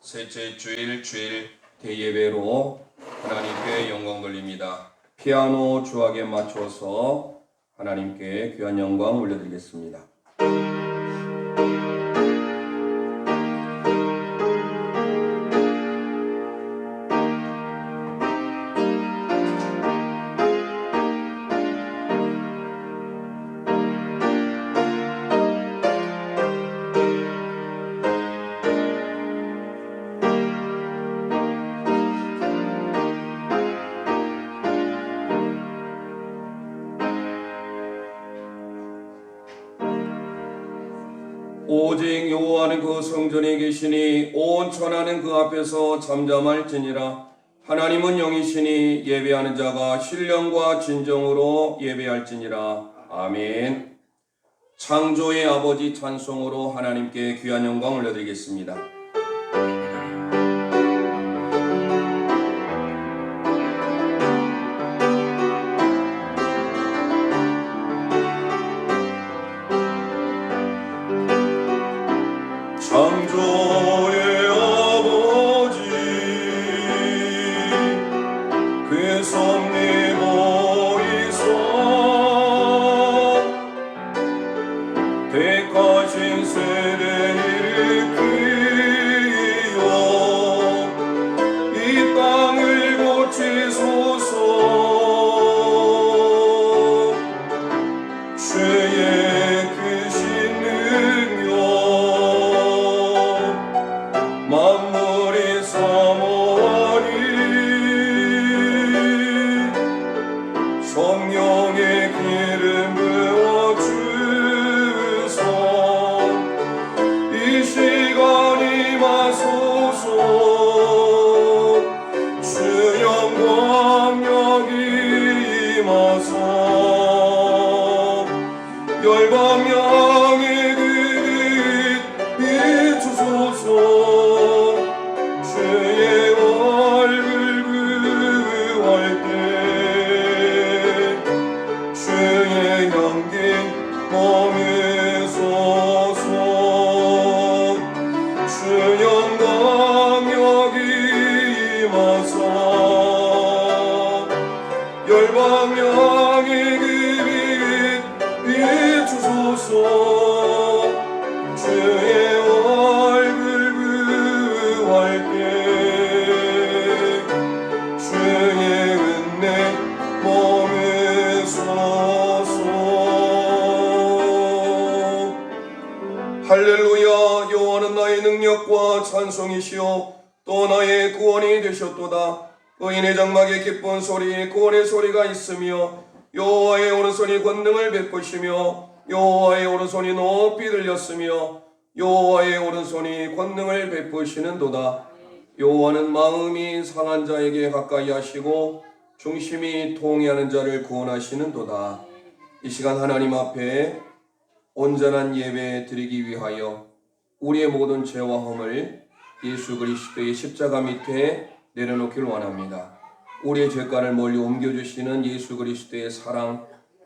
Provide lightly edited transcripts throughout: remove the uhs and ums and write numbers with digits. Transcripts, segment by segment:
셋째 주일 대예배로 하나님께 영광 돌립니다. 피아노 주악에 맞춰서 하나님께 귀한 영광 올려드리겠습니다. 오직 여호와는 그 성전에 계시니 온 천하는 그 앞에서 잠잠할지니라. 하나님은 영이시니 예배하는 자가 신령과 진정으로 예배할지니라. 아멘. 창조의 아버지 찬송으로 하나님께 귀한 영광 올려드리겠습니다. 창조의 아버지 그 섭리 보이소 택하신 세대를 일으키어 이 땅을 고치소서 주의 크신 능력 만물이 사모하니 성령의 기름 부어주소 이 시간 임하소서 주 영광 여기 임하소 열방향의 그릇 비추소서 주의 얼굴 구할 때 주의 향기 머무소서 주 영광 여기 임하사 열방향의 그릇 비추소서 주의 얼굴 구할 때 주의 은혜 머무소서 할렐루야. 여호와는 나의 능력과 찬송이시요 또 나의 구원이 되셨도다. 의인의 장막에 기쁜 소리 구원의 소리가 있으며 여호와의 오른손이 권능을 베푸시며 여호와의 오른손이 높이 들렸으며 여호와의 오른손이 권능을 베푸시는도다. 여호와는 마음이 상한 자에게 가까이 하시고 중심이 통회하는 자를 구원하시는도다. 이 시간 하나님 앞에 온전한 예배 드리기 위하여 우리의 모든 죄와 허물 예수 그리스도의 십자가 밑에 내려놓기를 원합니다. 우리의 죄가를 멀리 옮겨주시는 예수 그리스도의 사랑,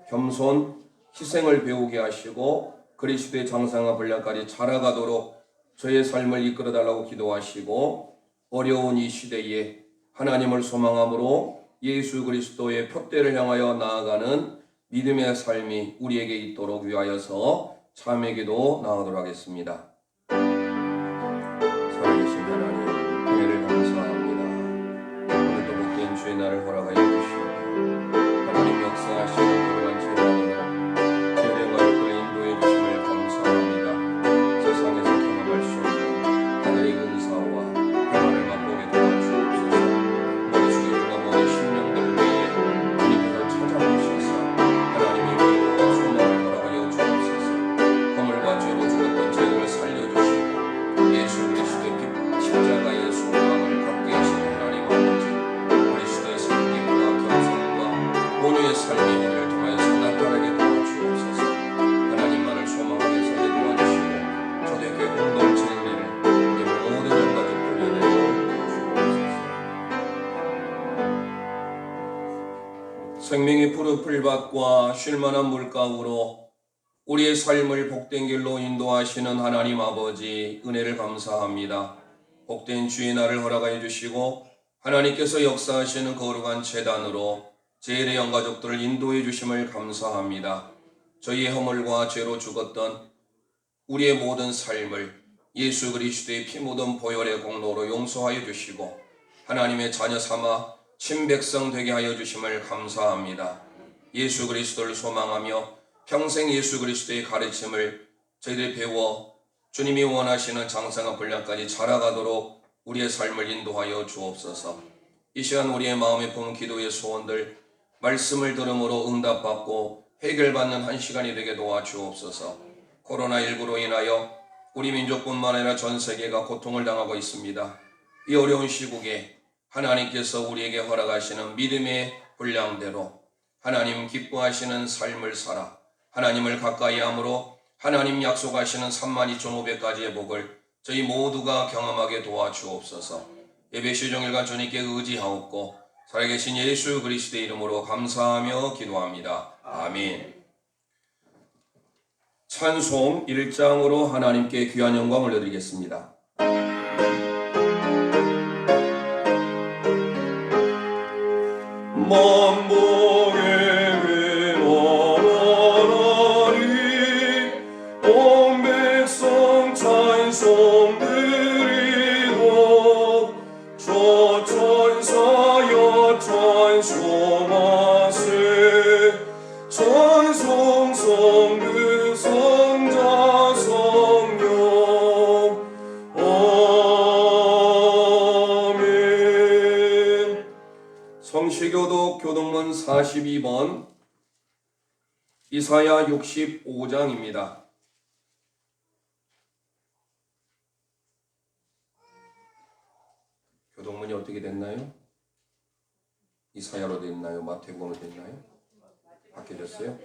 겸손, 희생을 배우게 하시고 그리스도의 장상과 분량까지 자라가도록 저의 삶을 이끌어달라고 기도하시고 어려운 이 시대에 하나님을 소망함으로 예수 그리스도의 표대를 향하여 나아가는 믿음의 삶이 우리에게 있도록 위하여서 참회기도 나아가도록 하겠습니다. 살아계신 하나님 은혜를 감사합니다. 오늘도 복된 주의 날을 허락하여 주시고 하나님 역사하시는 그러한 재난으로 재령과 욕을 인도해 주심을 감사합니다. 세상에서 경험할 수 없는 하늘의 은사와 평안을 맛보게 도와주옵소서. 머릿속에 들어가는 심령들 위에 주님께서 찾아보셔서 하나님의 위로와 소망을 허락하여 주옵소서. 허물과 죄로 죽었던 죄를 살려주시고 예수 그리스도의 십자가의 소망을 갖게 하신 하나님 아버지 그리스도의 섬김과 겸손과 온유의 삶이 오늘 통하여서 나타나게 도와주옵소서. 하나님만을 소망하게 살게 도와주시고 초대교회 공동체의 은혜를 우리 모든 영가족 돌려내어 주옵소서. 생명의 푸른 풀밭과 쉴만한 물가으로 우리의 삶을 복된 길로 인도하시는 하나님 아버지 은혜를 감사합니다. 복된 주의 날을 허락하여 주시고 하나님께서 역사하시는 거룩한 제단으로 제1의 영가족들을 인도해 주심을 감사합니다. 저희의 허물과 죄로 죽었던 우리의 모든 삶을 예수 그리스도의 피 묻은 보혈의 공로로 용서하여 주시고 하나님의 자녀 삼아 친백성 되게 하여 주심을 감사합니다. 예수 그리스도를 소망하며 평생 예수 그리스도의 가르침을 저희들이 배워 주님이 원하시는 장성한 분량까지 자라가도록 우리의 삶을 인도하여 주옵소서. 이 시간 우리의 마음에 품은 기도의 소원들 말씀을 들음으로 응답받고 해결받는 한 시간이 되게 도와주옵소서. 코로나19로 인하여 우리 민족뿐만 아니라 전 세계가 고통을 당하고 있습니다. 이 어려운 시국에 하나님께서 우리에게 허락하시는 믿음의 분량대로 하나님 기뻐하시는 삶을 살아 하나님을 가까이 함으로 하나님 약속하시는 32,500가지의 복을 저희 모두가 경험하게 도와주옵소서. 예배 시종일관 주님께 의지하옵고 살아계신 예수 그리스도의 이름으로 감사하며 기도합니다. 아멘. 찬송 1장으로 하나님께 귀한 영광 올려드리겠습니다. 만복의 근원하나니 온 백성 찬송 드리고 저 천사여 찬송하세 찬송 성부 성자 성령 아멘. 성시교독 교독문 42번 이사야 65장입니다. 교독문이 어떻게 됐나요? 이사야로 됐나요? 마태복음으로 됐나요? 바뀌어졌어요?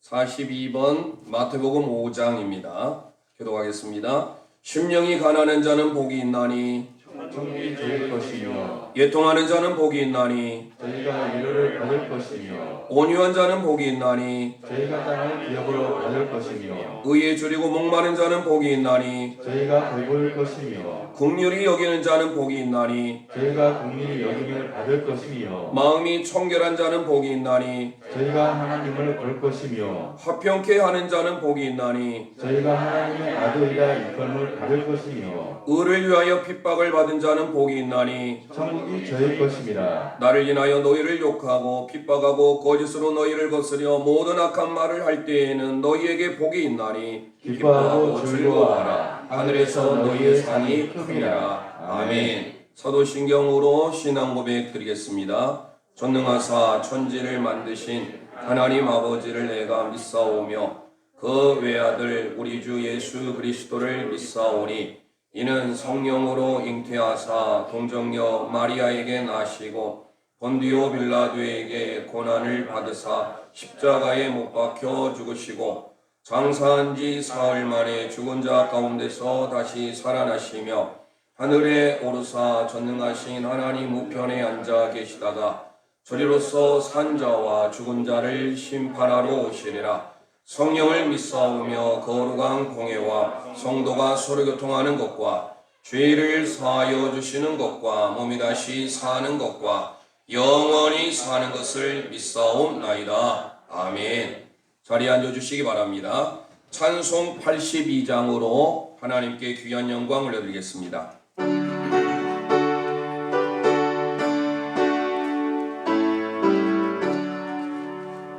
42번 마태복음 5장입니다. 교독하겠습니다. 심령이 가난한 자는 복이 있나니 천국이 저희 것이며 예통하는 자는 복이 있나니 저희가 위로를 받을 것이며 온유한 자는 복이 있나니 저희가 땅을 기업으로 받을 것이며 의에 줄이고 목마른 자는 복이 있나니 저희가 배부를 것이며 긍휼히 여기는 자는 복이 있나니 저희가 국민이 여김을 받을 것이며 마음이 청결한 자는 복이 있나니 저희가 하나님을 볼 것이며 화평케 하는 자는 복이 있나니 저희가 하나님의 아들이라 일컬음을 받을 것이며 의를 위하여 핍박을 받은 자는 복이 있나니 천국이 저희 것입니다. 나를 인하여 너희를 욕하고 핍박하고 거짓으로 너희를 거스려 모든 악한 말을 할 때에는 너희에게 복이 있나니 기뻐하고 즐거워하라. 하늘에서 너희의 상이 큼이라. 아멘. 사도신경으로 신앙 고백 드리겠습니다. 전능하사 천지를 만드신 하나님 아버지를 내가 믿사오며 그 외아들 우리 주 예수 그리스도를 믿사오니 이는 성령으로 잉태하사 동정녀 마리아에게 나시고 본디오 빌라도에게 고난을 받으사 십자가에 못 박혀 죽으시고 장사한 지 사흘 만에 죽은 자 가운데서 다시 살아나시며 하늘에 오르사 전능하신 하나님 우편에 앉아 계시다가 저리로서 산 자와 죽은 자를 심판하러 오시리라. 성령을 믿사오며 거룩한 공회와 성도가 서로 교통하는 것과 죄를 사하여 주시는 것과 몸이 다시 사는 것과 영원히 사는 것을 믿사옵나이다. 아멘. 자리에 앉아주시기 바랍니다. 찬송 82장으로 하나님께 귀한 영광을 올려드리겠습니다.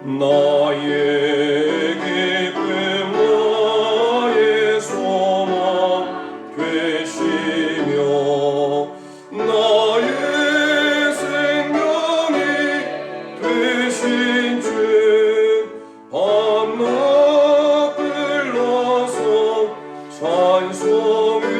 나의 기쁨 나의 소망 되시며 나의 생명이 되신 주 밤낮 불러서 찬송을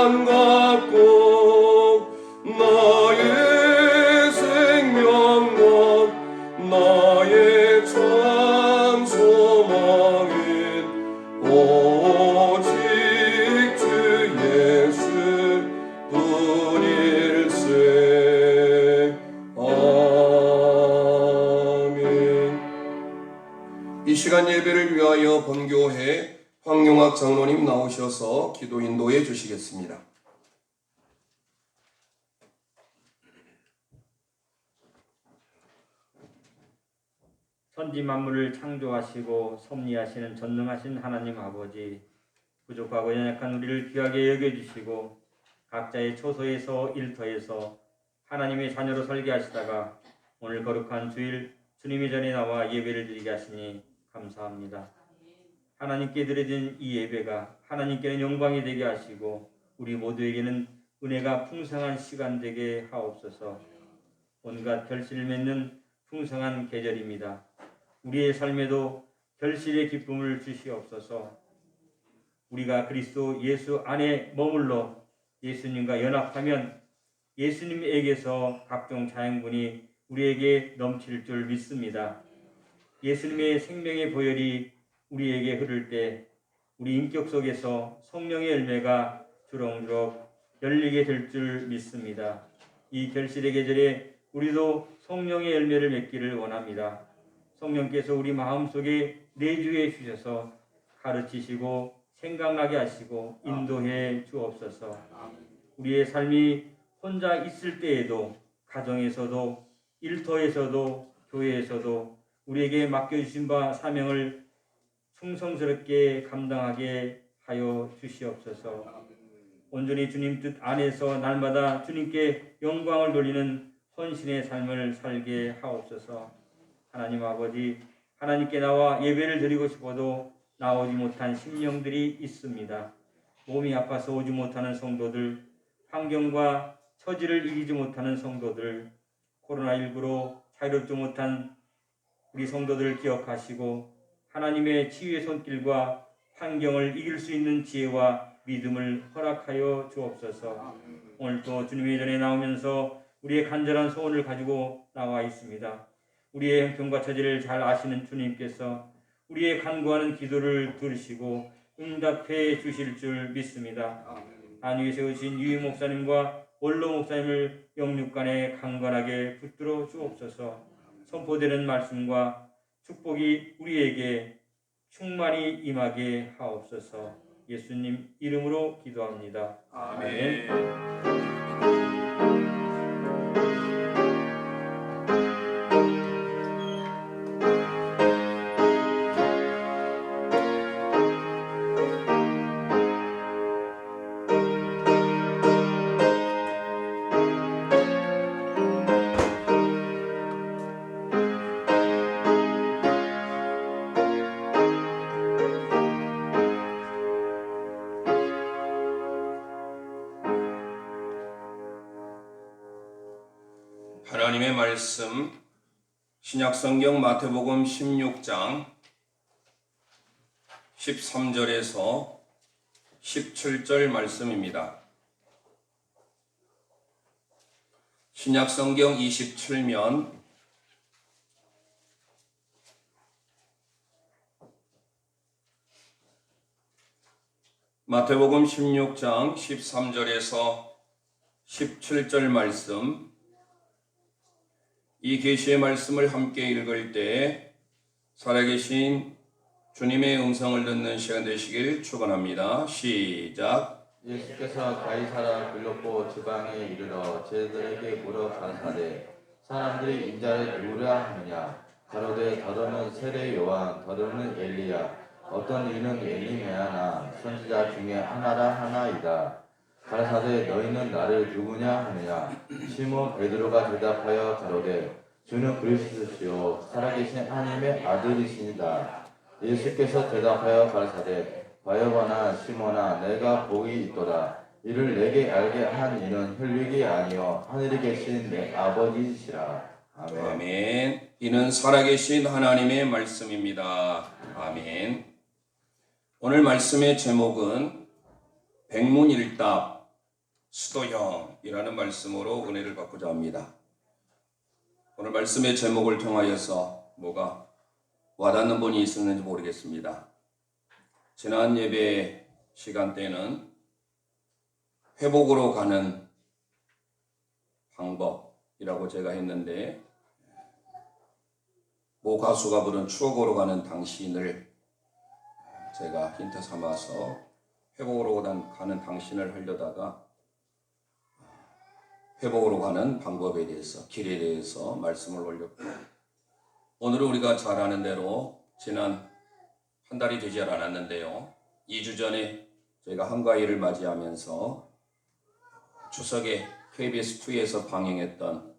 반갑고 나의 생명과 나의 참 소망은 오직 주 예수 뿐일세. 아멘. 이 시간 예배를 위하여 본교회 황용학 장로님 나오셔서 기도 인도해 주시겠습니다. 천지 만물을 창조하시고 섭리하시는 전능하신 하나님 아버지, 부족하고 연약한 우리를 귀하게 여겨주시고 각자의 초소에서 일터에서 하나님의 자녀로 살게 하시다가 오늘 거룩한 주일 주님의 전에 나와 예배를 드리게 하시니 감사합니다. 하나님께 드려진 이 예배가 하나님께는 영광이 되게 하시고 우리 모두에게는 은혜가 풍성한 시간 되게 하옵소서. 온갖 결실을 맺는 풍성한 계절입니다. 우리의 삶에도 결실의 기쁨을 주시옵소서. 우리가 그리스도 예수 안에 머물러 예수님과 연합하면 예수님에게서 각종 자양분이 우리에게 넘칠 줄 믿습니다. 예수님의 생명의 보혈이 우리에게 흐를 때 우리 인격 속에서 성령의 열매가 주렁주렁 열리게 될 줄 믿습니다. 이 결실의 계절에 우리도 성령의 열매를 맺기를 원합니다. 성령께서 우리 마음속에 내주해 주셔서 가르치시고 생각나게 하시고 인도해 주옵소서. 우리의 삶이 혼자 있을 때에도 가정에서도 일터에서도 교회에서도 우리에게 맡겨주신 바 사명을 충성스럽게 감당하게 하여 주시옵소서. 온전히 주님 뜻 안에서 날마다 주님께 영광을 돌리는 헌신의 삶을 살게 하옵소서. 하나님 아버지, 하나님께 나와 예배를 드리고 싶어도 나오지 못한 심령들이 있습니다. 몸이 아파서 오지 못하는 성도들, 환경과 처지를 이기지 못하는 성도들, 코로나19로 자유롭지 못한 우리 성도들을 기억하시고 하나님의 치유의 손길과 환경을 이길 수 있는 지혜와 믿음을 허락하여 주옵소서. 오늘도 주님의 전에 나오면서 우리의 간절한 소원을 가지고 나와 있습니다. 우리의 형편과 처지를 잘 아시는 주님께서 우리의 간구하는 기도를 들으시고 응답해 주실 줄 믿습니다. 안위에 세우신 유희 목사님과 원로 목사님을 영육간에 강건하게 붙들어 주옵소서. 선포되는 말씀과 축복이 우리에게 충만히 임하게 하옵소서. 예수님 이름으로 기도합니다. 아멘. 하나님의 말씀 신약성경 마태복음 16장 13절에서 17절 말씀입니다. 신약성경 27면 마태복음 16장 13절에서 17절 말씀, 이 계시의 말씀을 함께 읽을 때 살아계신 주님의 음성을 듣는 시간 되시길 축원합니다. 시작. 예수께서 가이사라 빌립보 지방에 이르러 제자들에게 물어 가라사대 사람들이 인자를 누구라 하느냐. 가로되 더러는 세례 요한, 더러는 엘리야, 어떤 이는 엘리메아나 선지자 중에 하나라 하나이다. 가라사대 너희는 나를 누구냐 하느냐. 시몬 베드로가 대답하여 가로되 주는 그리스도시요 살아계신 하나님의 아들이시니라. 예수께서 대답하여 가라사대 바요바나 시몬아, 내가 복이 있도다. 이를 내게 알게 한 이는 혈육이 아니요 하늘에 계신 내 아버지시라. 아멘. 아멘. 이는 살아계신 하나님의 말씀입니다. 아멘. 오늘 말씀의 제목은 백문일답 스도형이라는 말씀으로 은혜를 받고자 합니다. 오늘 말씀의 제목을 통하여서 뭐가 와닿는 분이 있었는지 모르겠습니다. 지난 예배 시간 때는 회복으로 가는 방법이라고 제가 했는데, 모 가수가 부른 추억으로 가는 당신을 제가 힌트 삼아서 회복으로 가는 당신을 하려다가 회복으로 가는 방법에 대해서, 길에 대해서 말씀을 올렸고, 오늘은 우리가 잘 아는 대로 지난 한 달이 되지 않았는데요, 2주 전에 저희가 한가위를 맞이하면서 추석에 KBS2에서 방영했던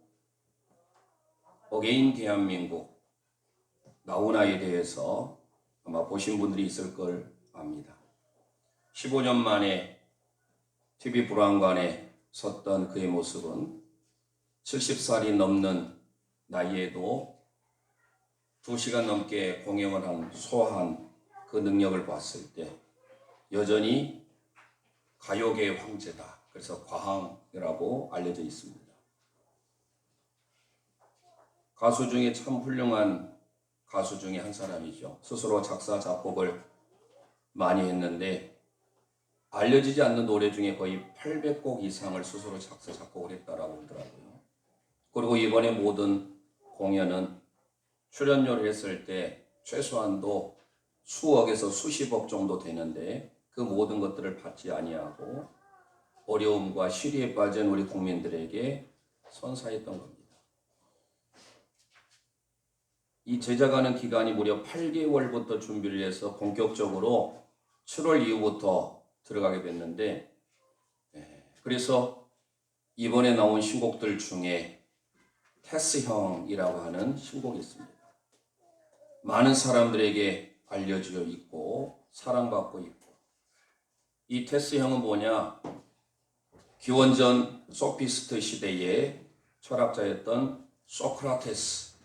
어게인 대한민국 나훈아에 대해서 아마 보신 분들이 있을 걸 압니다. 15년 만에 TV 브라운관에 섰던 그의 모습은 70살이 넘는 나이에도 2시간 넘게 공연을 한 소화한 그 능력을 봤을 때 여전히 가요계의 황제다. 그래서 과항이라고 알려져 있습니다. 가수 중에 참 훌륭한 가수 중에 한 사람이죠. 스스로 작사, 작곡을 많이 했는데 알려지지 않는 노래 중에 거의 800곡 이상을 스스로 작사, 작곡을 했다라고 하더라고요. 그리고 이번에 모든 공연은 출연료를 했을 때 최소한도 수억에서 수십억 정도 되는데 그 모든 것들을 받지 아니하고 어려움과 시리에 빠진 우리 국민들에게 선사했던 겁니다. 이 제작하는 기간이 무려 8개월부터 준비를 해서 본격적으로 7월 이후부터 들어가게 됐는데, 그래서 이번에 나온 신곡들 중에 테스형이라고 하는 신곡이 있습니다. 많은 사람들에게 알려져 있고 사랑받고 있고, 이 테스형은 뭐냐? 기원전 소피스트 시대의 철학자였던 소크라테스,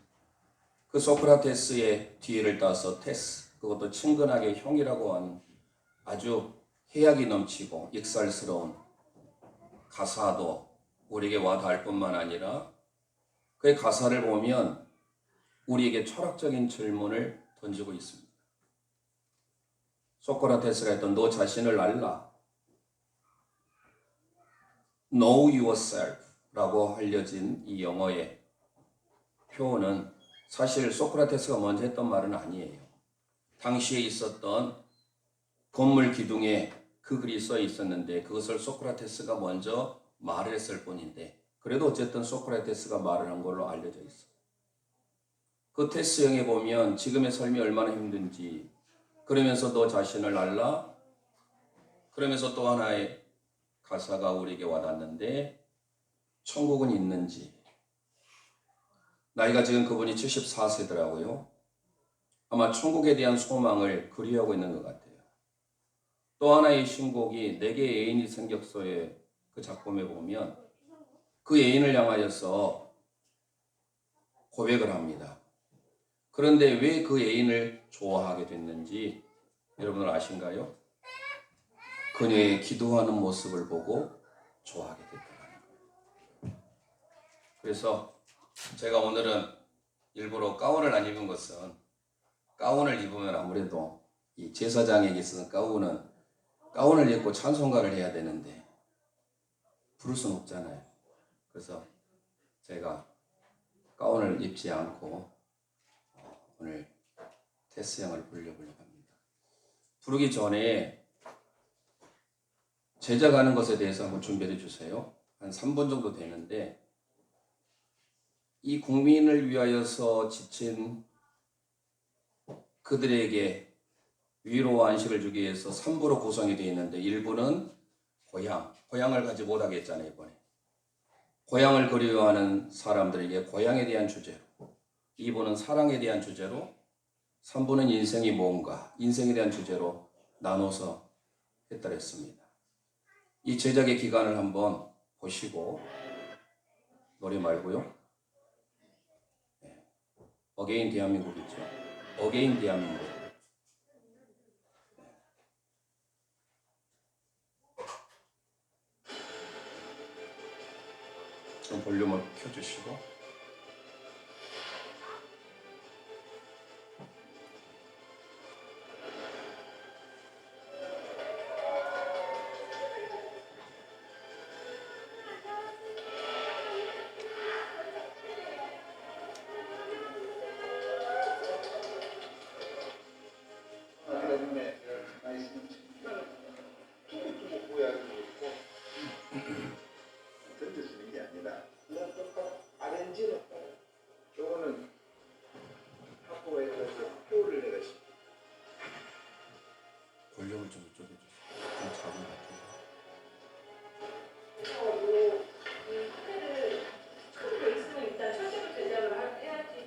그 소크라테스의 뒤를 따서 테스, 그것도 친근하게 형이라고 하는 아주 해악이 넘치고 익살스러운 가사도 우리에게 와닿을 뿐만 아니라 그의 가사를 보면 우리에게 철학적인 질문을 던지고 있습니다. 소크라테스가 했던 너 자신을 알라, Know yourself 라고 알려진 이 영어의 표현은 사실 소크라테스가 먼저 했던 말은 아니에요. 당시에 있었던 건물 기둥에 그 글이 써 있었는데 그것을 소크라테스가 먼저 말을 했을 뿐인데, 그래도 어쨌든 소크라테스가 말을 한 걸로 알려져 있어요. 그 테스형에 보면 지금의 삶이 얼마나 힘든지, 그러면서 너 자신을 알라, 그러면서 또 하나의 가사가 우리에게 와닿는데, 천국은 있는지. 나이가 지금 그분이 74세더라고요. 아마 천국에 대한 소망을 그리하고 있는 것 같아요. 또 하나의 신곡이 내게 애인이 생겼어의 그 작품에 보면 그 애인을 향하여서 고백을 합니다. 그런데 왜 그 애인을 좋아하게 됐는지 여러분들 아신가요? 그녀의 기도하는 모습을 보고 좋아하게 됐다는 거예요. 그래서 제가 오늘은 일부러 가운을 안 입은 것은, 가운을 입으면 아무래도 이 제사장에게 있어서 가운을 입고 찬송가를 해야 되는데 부를 수는 없잖아요. 그래서 제가 가운을 입지 않고 오늘 테스형을 부르려고 합니다. 부르기 전에 제작하는 것에 대해서 한번 준비해 주세요. 한 3분 정도 되는데, 이 국민을 위하여서 지친 그들에게 위로와 안식을 주기 위해서 3부로 구성이 되어 있는데, 1부는 고향을 가지 못하게 했잖아요. 이번에 고향을 그리워하는 사람들에게 고향에 대한 주제로, 2부는 사랑에 대한 주제로, 3부는 인생이 뭔가, 인생에 대한 주제로 나눠서 했더랬습니다. 이 제작의 기간을 한번 보시고, 노래 말고요, 어게인 대한민국 있죠. 어게인 대한민국. 좀 볼륨을 켜주시고. 하나님의 말씀은 정말 두고두고 보여주고 있고 던져주는 게 아니라 그냥 아렌지는 저거는 학교에 가서 표를 내가 볼륨을 좀 이쪽에 주시고. 좀 작은 것 같아요.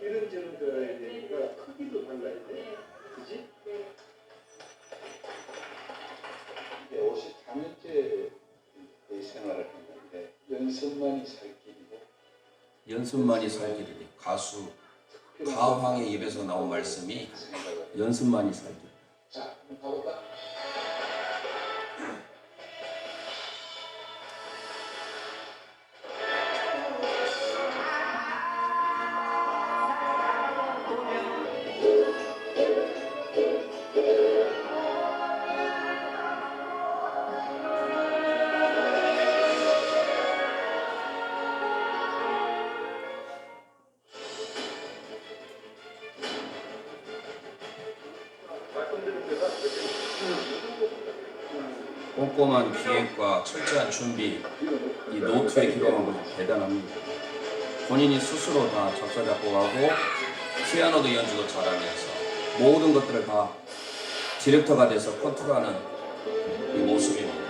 이런 저런 들어야 되니까 크기도 달라야 돼. 그지? 이게 54년째 생활을 했는데 연습만이 살 길이고 연습만이 살 길이래. 가수 가왕의 입에서 나온 말씀이 연습만이 살 길. 자, 한번 가볼까? 말씀드린 데가 꼼꼼한 기획과 철저한 준비, 이 노트에 기록한 것이 대단합니다. 본인이 스스로 다 작사 작곡하고 피아노도 연주도 잘하면서 모든 것들을 다 디렉터가 돼서 컨트롤하는 이 모습입니다.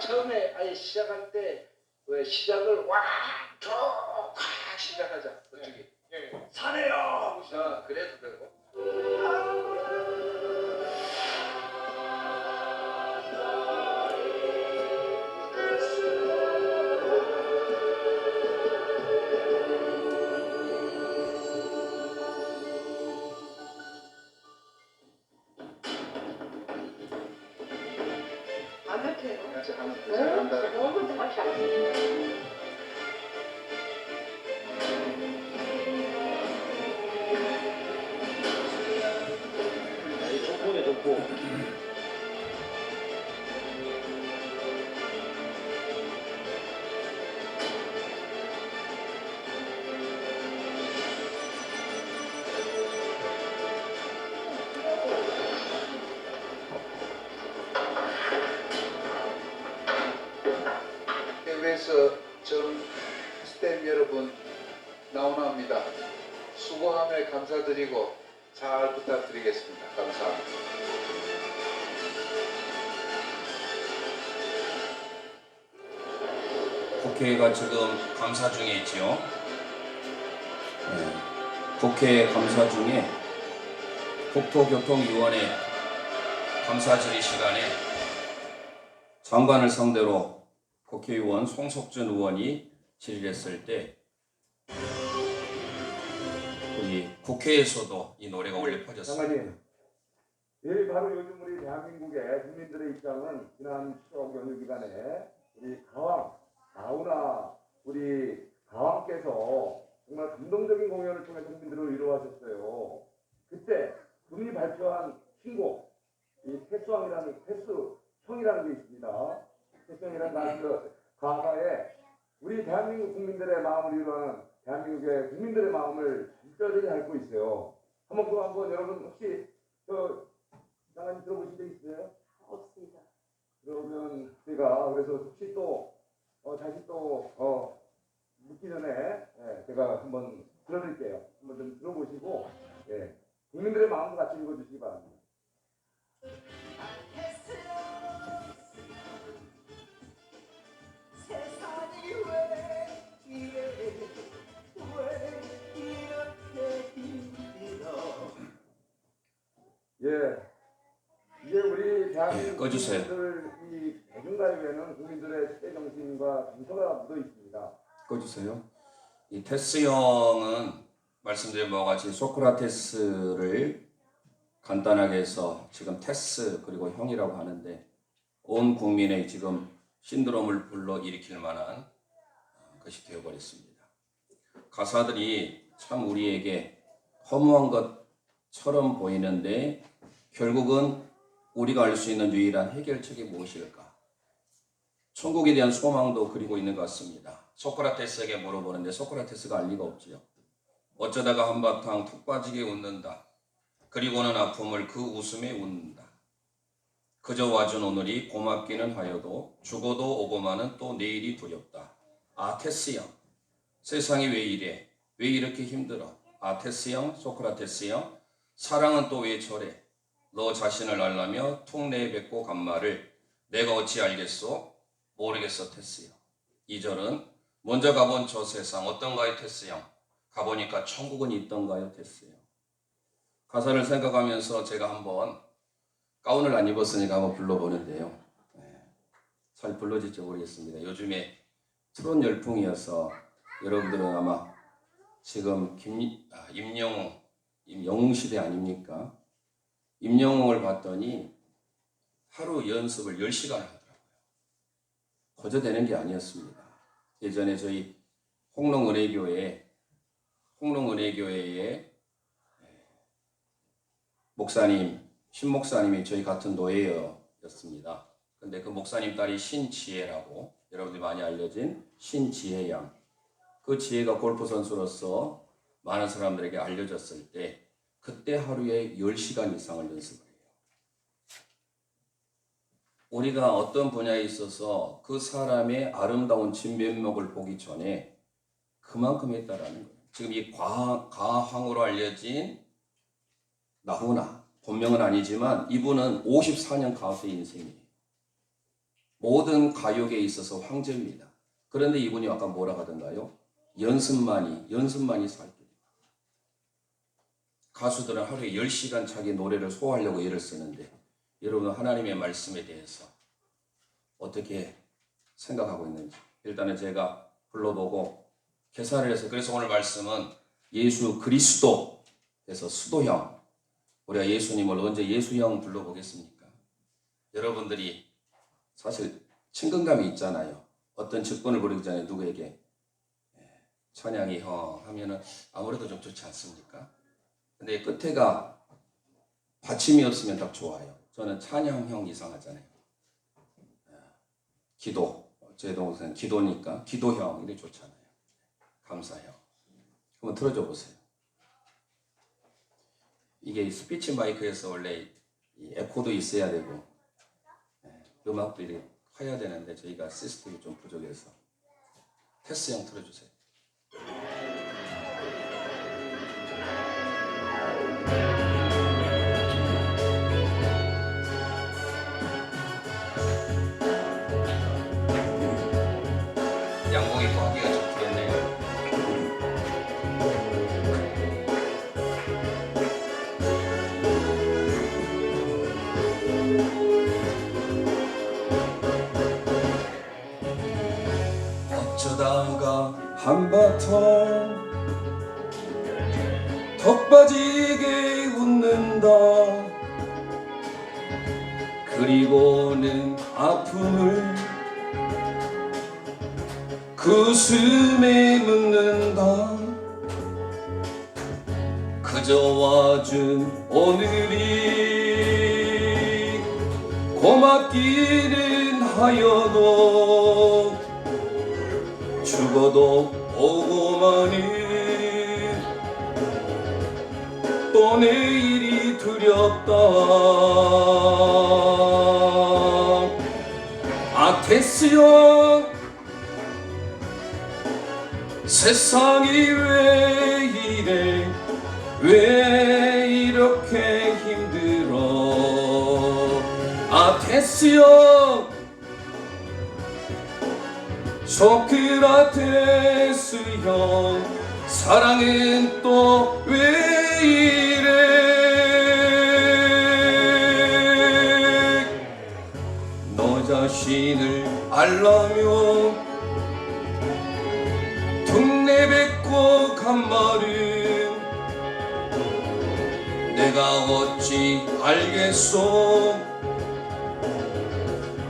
처음에 아예 시작할 때 왜 시작을 와쭉 시작하자 어떻게 사내요 자 그래도 되고 완벽해요. 같이 하면 잘한다. 너무 잘하시네. 이 좋고네 좋고. KBS 전 스태프 여러분 나오나옵니다. 수고함에 감사드리고 잘 부탁드리겠습니다. 감사합니다. 국회가 지금 감사 중에 있지요. 국회 감사 중에 국토교통위원회 감사 질의 시간에 장관을 상대로 국회의원 송석준 의원이 질의했을 때 우리 국회에서도 이 노래가 울려 퍼졌습니다. 장관님, 예, 바로 요즘 우리 대한민국의 국민들의 입장은 지난 추석 연휴 기간에 우리 가훈아 우리 가왕께서 정말 감동적인 공연을 통해 국민들을 위로하셨어요. 그때 그분이 발표한 신곡, 이 패스형이라는 게 있습니다. 패스형이라는 그 가사에 우리 대한민국 국민들의 마음을 위로하는 대한민국의 국민들의 마음을 특별히 담고 있어요. 한번 여러분 혹시 장관님 들어보신 적 있어요? 없습니다. 그러면 제가 그래서 혹시 또 다시 또 묻기 전에 제가 한번 들어드릴게요. 한번 좀 들어보시고 국민들의 마음도 같이 읽어주시기 바랍니다. 세상이 왜 이래 대한민국 꺼주세요. 국민들 이 대중가요에는 국민들의 최정신과 정서가 묻어 있습니다. 꺼주세요. 이 테스 형은 말씀드린 바와 같이 소크라테스를 간단하게 해서 지금 테스 그리고 형이라고 하는데 온 국민의 지금 신드롬을 불러일으킬 만한 것이 되어버렸습니다. 가사들이 참 우리에게 허무한 것처럼 보이는데 결국은 우리가 알 수 있는 유일한 해결책이 무엇일까? 천국에 대한 소망도 그리고 있는 것 같습니다. 소크라테스에게 물어보는데 소크라테스가 알 리가 없지요. 어쩌다가 한바탕 툭 빠지게 웃는다. 그리고는 아픔을 그 웃음에 웃는다. 그저 와준 오늘이 고맙기는 하여도 죽어도 오고마는 또 내일이 두렵다. 아 테스 형, 세상이 왜 이래? 왜 이렇게 힘들어? 아 테스 형, 소크라테스 형, 사랑은 또 왜 저래? 너 자신을 알라며 툭 내뱉고 간 말을 내가 어찌 알겠소? 모르겠어 테스 형. 2절은 먼저 가본 저 세상 어떤가요 테스 형? 가보니까 천국은 있던가요 테스 형? 가사를 생각하면서 제가 한번 가운을 안 입었으니까 한번 불러보는데요. 잘 불러질지 모르겠습니다. 요즘에 트롯 열풍이어서 여러분들은 아마 지금 임영웅 시대 아닙니까? 임영웅을 봤더니 하루 연습을 10시간 하더라고요. 거저 되는 게 아니었습니다. 예전에 저희 홍롱은혜교회에 목사님, 신목사님이 저희 같은 노예였습니다. 근데 그 목사님 딸이 신지혜라고 여러분들이 많이 알려진 신지혜 양. 그 지혜가 골프 선수로서 많은 사람들에게 알려졌을 때 그때 하루에 10시간 이상을 연습을 해요. 우리가 어떤 분야에 있어서 그 사람의 아름다운 진면목을 보기 전에 그만큼 했다라는 거예요. 지금 이 가황으로 알려진 나훈아, 본명은 아니지만 이분은 54년 가수의 인생이에요. 모든 가요계에 있어서 황제입니다. 그런데 이분이 아까 뭐라 하던가요? 연습만이 살 길. 가수들은 하루에 10시간 자기 노래를 소화하려고 애를 쓰는데 여러분 하나님의 말씀에 대해서 어떻게 생각하고 있는지 일단은 제가 불러보고 계산을 해서 그래서 오늘 말씀은 예수 그리스도에서 수도형 우리가 예수님을 언제 예수형 불러보겠습니까? 여러분들이 사실 친근감이 있잖아요. 어떤 직분을 부르기 전에 누구에게 찬양이 형 하면은 아무래도 좀 좋지 않습니까? 근데 끝에가 받침이 없으면 딱 좋아요. 저는 찬양형 이상하잖아요. 기도, 제 동생 기도니까 기도형 이게 좋잖아요. 감사형. 한번 틀어줘 보세요. 이게 스피치 마이크에서 원래 이 에코도 있어야 되고 음악도 이렇게 커야 되는데 저희가 시스템이 좀 부족해서 테스형 틀어주세요. 양복이 또 하기가 좀 그렇네요. 어쩌다가 한바탕 턱 빠지게 웃는다. 그리고는 아픔을 그 숨에 묻는다. 그저 와준 오늘이 고맙기는 하여도 죽어도 오고마니 또 내일이 두렵다. 아 테스형 세상이 왜 이래 왜 이렇게 힘들어. 아 테스형 소크라테스 형 사랑은 또 왜 이래. 말라며 등 내뱉고 간 말은 내가 어찌 알겠소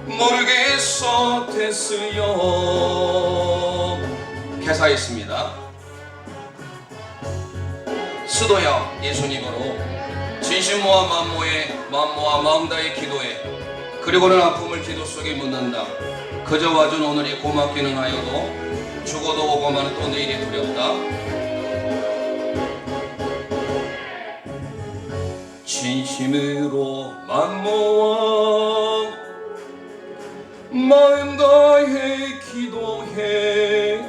모르겠어 테스여. 개사했습니다. 수도형 예수님으로 진심모와 만모와 마음 다해 기도해 그리고는 아픔을 기도 속에 묻는다. 그저 와준 오늘이 고맙기는 하여도 죽어도 오고만은 또 내일이 두렵다. 진심으로 만모와 마음 다해 기도해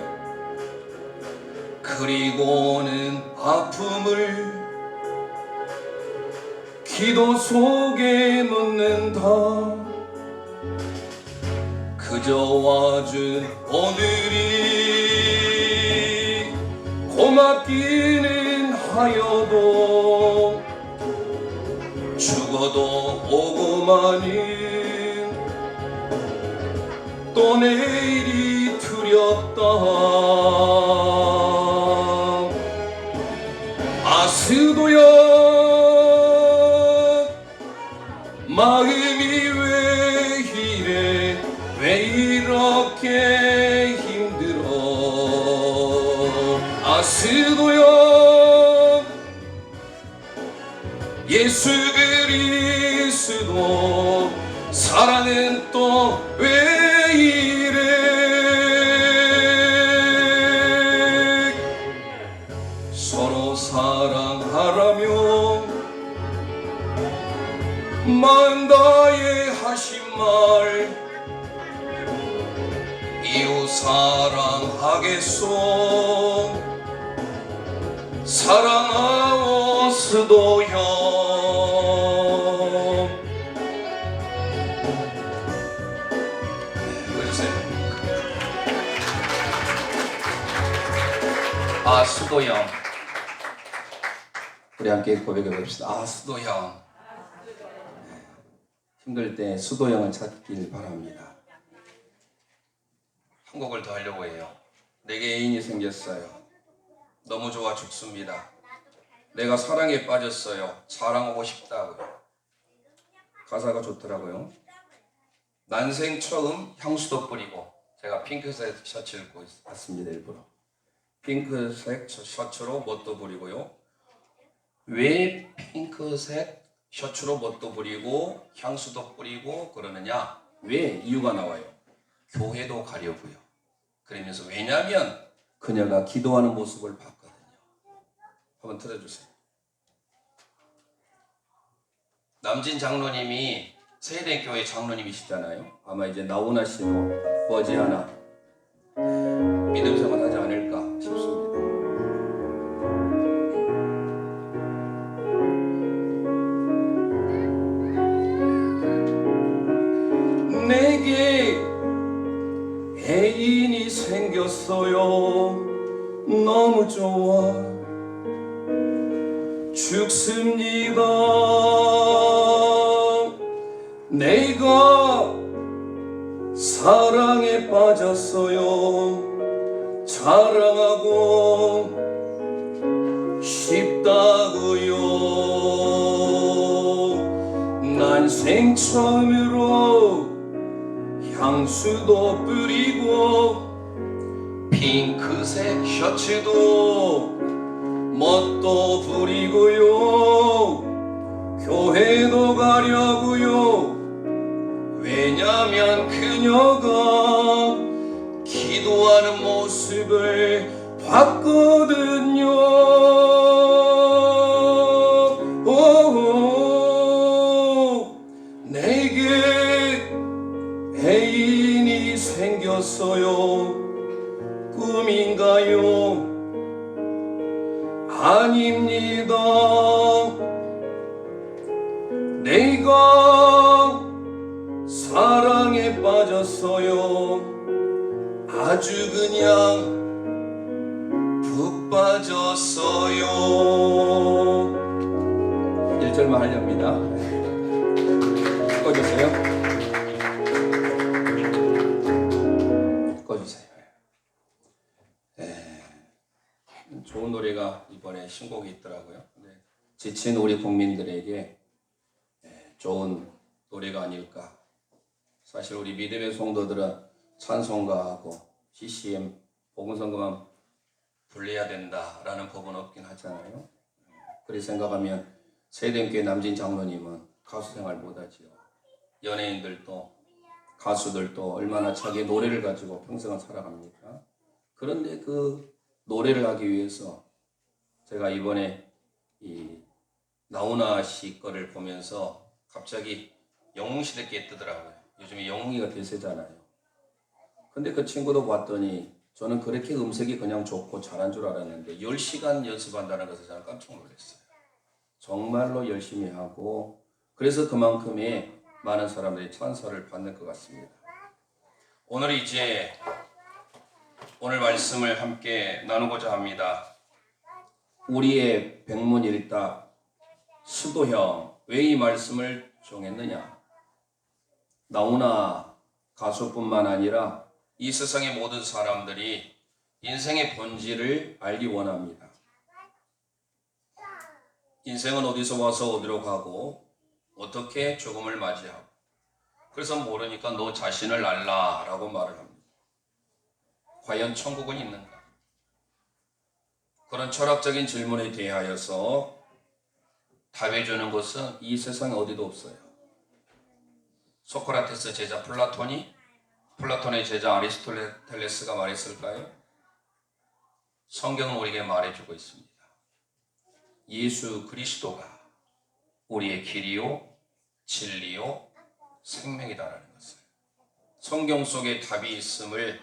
그리고는 아픔을 기도 속에 묻는다. 그저 와준 오늘이 고맙기는 하여도 죽어도 오고마는 또 내일이 두렵다. 아스도야 마음이 왜 이래 왜 이렇게 힘들어. 아스도야 예수 그리스도 사랑은 또 왜 이래. 서로 사랑하라며 마음 다해 하신 말 이웃 사랑하겠소. 사랑하오 스도형. 아 수도형. 우리 함께 고백해 봅시다. 아 수도형. 힘들 때 수도형을 찾길 바랍니다. 한 곡을 더 하려고 해요. 내게 애인이 생겼어요. 너무 좋아 죽습니다. 내가 사랑에 빠졌어요. 사랑하고 싶다고요. 가사가 좋더라고요. 난생 처음 향수도 뿌리고, 제가 핑크색 셔츠를 입고 왔습니다. 일부러 핑크색 셔츠로 멋도 부리고요. 왜 핑크색 셔츠로 멋도 부리고 향수도 뿌리고 그러느냐? 왜? 이유가 나와요. 교회도 가려고요. 그러면서 왜냐면 그녀가 기도하는 모습을 봤거든요. 한번 들어주세요. 남진 장로님이 세대교회 장로님이시잖아요. 아마 이제 나오나 씨도 머지않아 믿음 생활 하지 않을까 싶습니다. 내게 애인이 생겼어요. 너무 좋아 죽습니다. 내가 사랑에 빠졌어요. 자랑하고 싶다고요. 난생 처음으로 향수도 뿌리고 핑크색 셔츠도 멋도 부리고요. 교회도 가려고요. 왜냐면 그녀가 기도하는 모습을 봤거든요. 내게 애인이 생겼어요. 꿈인가요? 아닙니다. 내가 사랑에 빠졌어요. 아주 그냥 푹 빠졌어요. 1절만 하렵니다. 꺼졌어요? 참 좋은 노래가 이번에 신곡이 있더라고요. 네. 지친 우리 국민들에게 좋은 노래가 아닐까. 사실 우리 믿음의 성도들은 찬송가하고 CCM 복음성가만 불러야 된다라는 법은 없긴 하잖아요. 그리 생각하면 세대교회 남진 장로님은 가수 생활 못하지요. 연예인들도 가수들도 얼마나 자기 노래를 가지고 평생을 살아갑니까? 그런데 그 노래를 하기 위해서 제가 이번에 이 나훈아 씨 거를 보면서 갑자기 영웅시대께 뜨더라고요. 요즘에 영웅이가 대세잖아요. 근데 그 친구도 봤더니 저는 그렇게 음색이 그냥 좋고 잘한 줄 알았는데 10시간 연습한다는 것을 저는 깜짝 놀랐어요. 정말로 열심히 하고 그래서 그만큼의 많은 사람들이 찬사를 받는 것 같습니다. 오늘 이제 오늘 말씀을 함께 나누고자 합니다. 우리의 백문일답 수도형 왜 이 말씀을 정했느냐? 나훈아 가수뿐만 아니라 이 세상의 모든 사람들이 인생의 본질을 알기 원합니다. 인생은 어디서 와서 어디로 가고 어떻게 죽음을 맞이하고 그래서 모르니까 너 자신을 알라라고 말을 합니다. 과연 천국은 있는가? 그런 철학적인 질문에 대하여서 답해주는 것은 이 세상에 어디도 없어요. 소크라테스 제자 플라톤이 플라톤의 제자 아리스토텔레스가 말했을까요? 성경은 우리에게 말해주고 있습니다. 예수 그리스도가 우리의 길이요 진리요 생명이다라는 것을 성경 속에 답이 있음을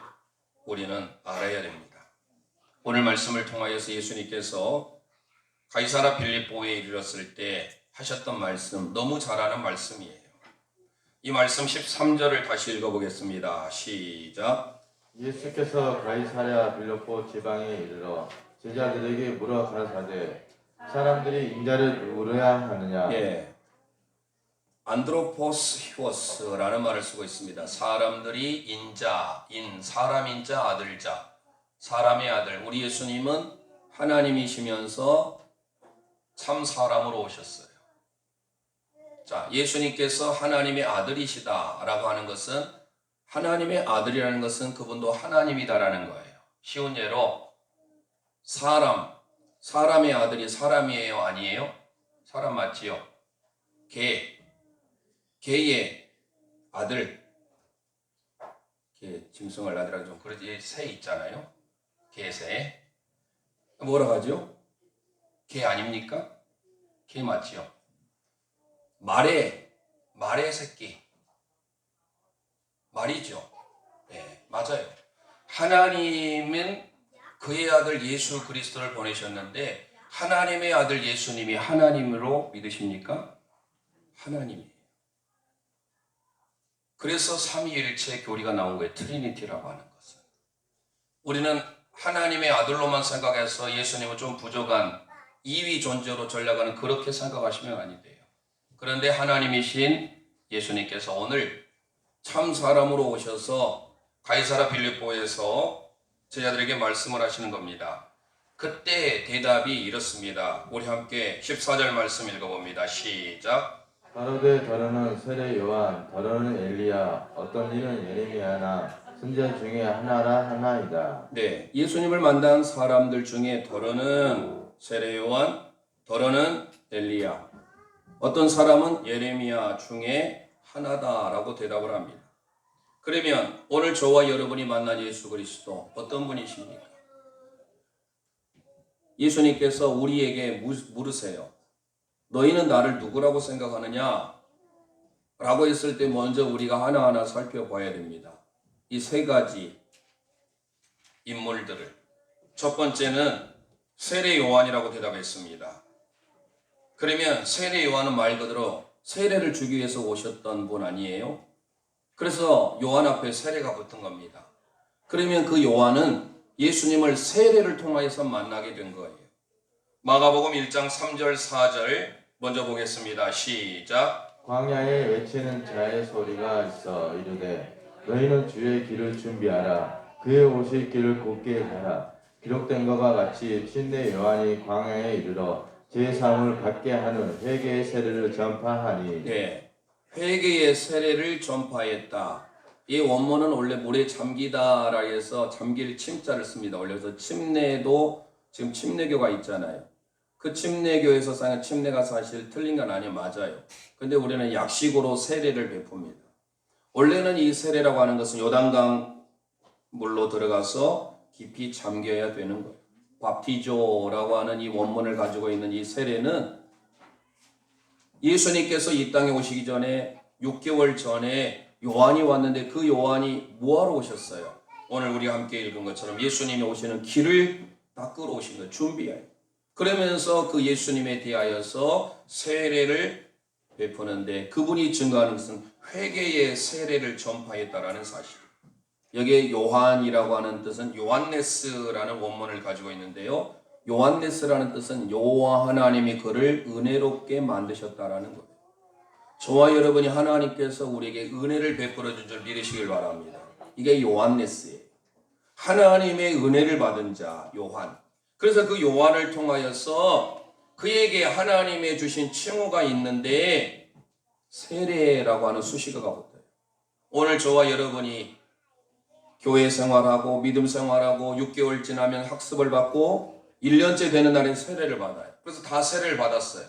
우리는 알아야 됩니다. 오늘 말씀을 통하여서 예수님께서 가이사라 빌립보에 이르렀을 때 하셨던 말씀 너무 잘 아는 말씀이에요. 이 말씀 13절을 다시 읽어보겠습니다. 시작. 예수께서 가이사랴 빌립보 지방에 이르러 제자들에게 물어 가라사대 사람들이 인자를 누구라 하느냐. 예. 안드로포스 히오스라는 말을 쓰고 있습니다. 사람들이 인자, 사람 인자, 아들자, 사람의 아들. 우리 예수님은 하나님이시면서 참 사람으로 오셨어요. 자, 예수님께서 하나님의 아들이시다라고 하는 것은 하나님의 아들이라는 것은 그분도 하나님이다라는 거예요. 쉬운 예로 사람의 아들이 사람이에요, 아니에요? 사람 맞지요? 개의 아들, 개 짐승을 아들하고 좀 그러지. 새 있잖아요. 개새. 뭐라 하죠? 개 아닙니까? 개 맞지요? 말의 새끼. 말이죠. 네, 맞아요. 하나님은 그의 아들 예수 그리스도를 보내셨는데 하나님의 아들 예수님이 하나님으로 믿으십니까? 하나님이에요. 그래서 삼위일체 교리가 나온 거예요. 트리니티라고 하는 것은. 우리는 하나님의 아들로만 생각해서 예수님은 좀 부족한 2위 존재로 전락하는 그렇게 생각하시면 아니 돼요. 그런데 하나님이신 예수님께서 오늘 참 사람으로 오셔서 가이사라 빌립보에서 제자들에게 말씀을 하시는 겁니다. 그때 대답이 이렇습니다. 우리 함께 14절 말씀 읽어봅니다. 시작. 가로되 더러는 세례 요한 더러는 엘리야 어떤 이는 예레미야나 선지자 중에 하나라 하나이다. 네, 예수님을 만난 사람들 중에 더러는 세례 요한, 더러는 엘리야, 어떤 사람은 예레미야 중에 하나다라고 대답을 합니다. 그러면 오늘 저와 여러분이 만난 예수 그리스도 어떤 분이십니까? 예수님께서 우리에게 물으세요. 너희는 나를 누구라고 생각하느냐? 라고 했을 때 먼저 우리가 하나하나 살펴봐야 됩니다. 이 세 가지 인물들을. 첫 번째는 세례 요한이라고 대답했습니다. 그러면 세례 요한은 말 그대로 세례를 주기 위해서 오셨던 분 아니에요? 그래서 요한 앞에 세례가 붙은 겁니다. 그러면 그 요한은 예수님을 세례를 통하여서 만나게 된 거예요. 마가복음 1장 3절 4절 먼저 보겠습니다. 시작. 광야에 외치는 자의 소리가 있어 이르되 너희는 주의 길을 준비하라 그의 오실 길을 곧게 하라 기록된 것과 같이 침례 요한이 광야에 이르러 제3을 받게 하는 회개의 세례를 전파하니 네, 회개의 세례를 전파했다. 이 원문은 원래 물에 잠기다라 해서 잠길 침자를 씁니다. 원래 그래서 침례도 지금 침례교가 있잖아요. 그 침례교에서 say는 침례가 사실 틀린 건 아니에요. 맞아요. 근데 우리는 약식으로 세례를 베풉니다. 원래는 이 세례라고 하는 것은 요단강 물로 들어가서 깊이 잠겨야 되는 거예요. 밥티조라고 하는 이 원문을 가지고 있는 이 세례는 예수님께서 이 땅에 오시기 전에 6개월 전에 요한이 왔는데 그 요한이 뭐하러 오셨어요? 오늘 우리가 함께 읽은 것처럼 예수님이 오시는 길을 닦으러 오신 거예요. 준비해요. 그러면서 그 예수님에 대하여서 세례를 베푸는데 그분이 증거하는 것은 회개의 세례를 전파했다라는 사실. 여기에 요한이라고 하는 뜻은 요한네스라는 원문을 가지고 있는데요. 요한네스라는 뜻은 여호와 하나님이 그를 은혜롭게 만드셨다라는 거예요. 저와 여러분이 하나님께서 우리에게 은혜를 베풀어 준 줄 믿으시길 바랍니다. 이게 요한네스예요. 하나님의 은혜를 받은 자 요한. 그래서 그 요한을 통하여서 그에게 하나님의 주신 칭호가 있는데 세례라고 하는 수식어가 붙어요. 오늘 저와 여러분이 교회 생활하고 믿음 생활하고 6개월 지나면 학습을 받고 1년째 되는 날엔 세례를 받아요. 그래서 다 세례를 받았어요.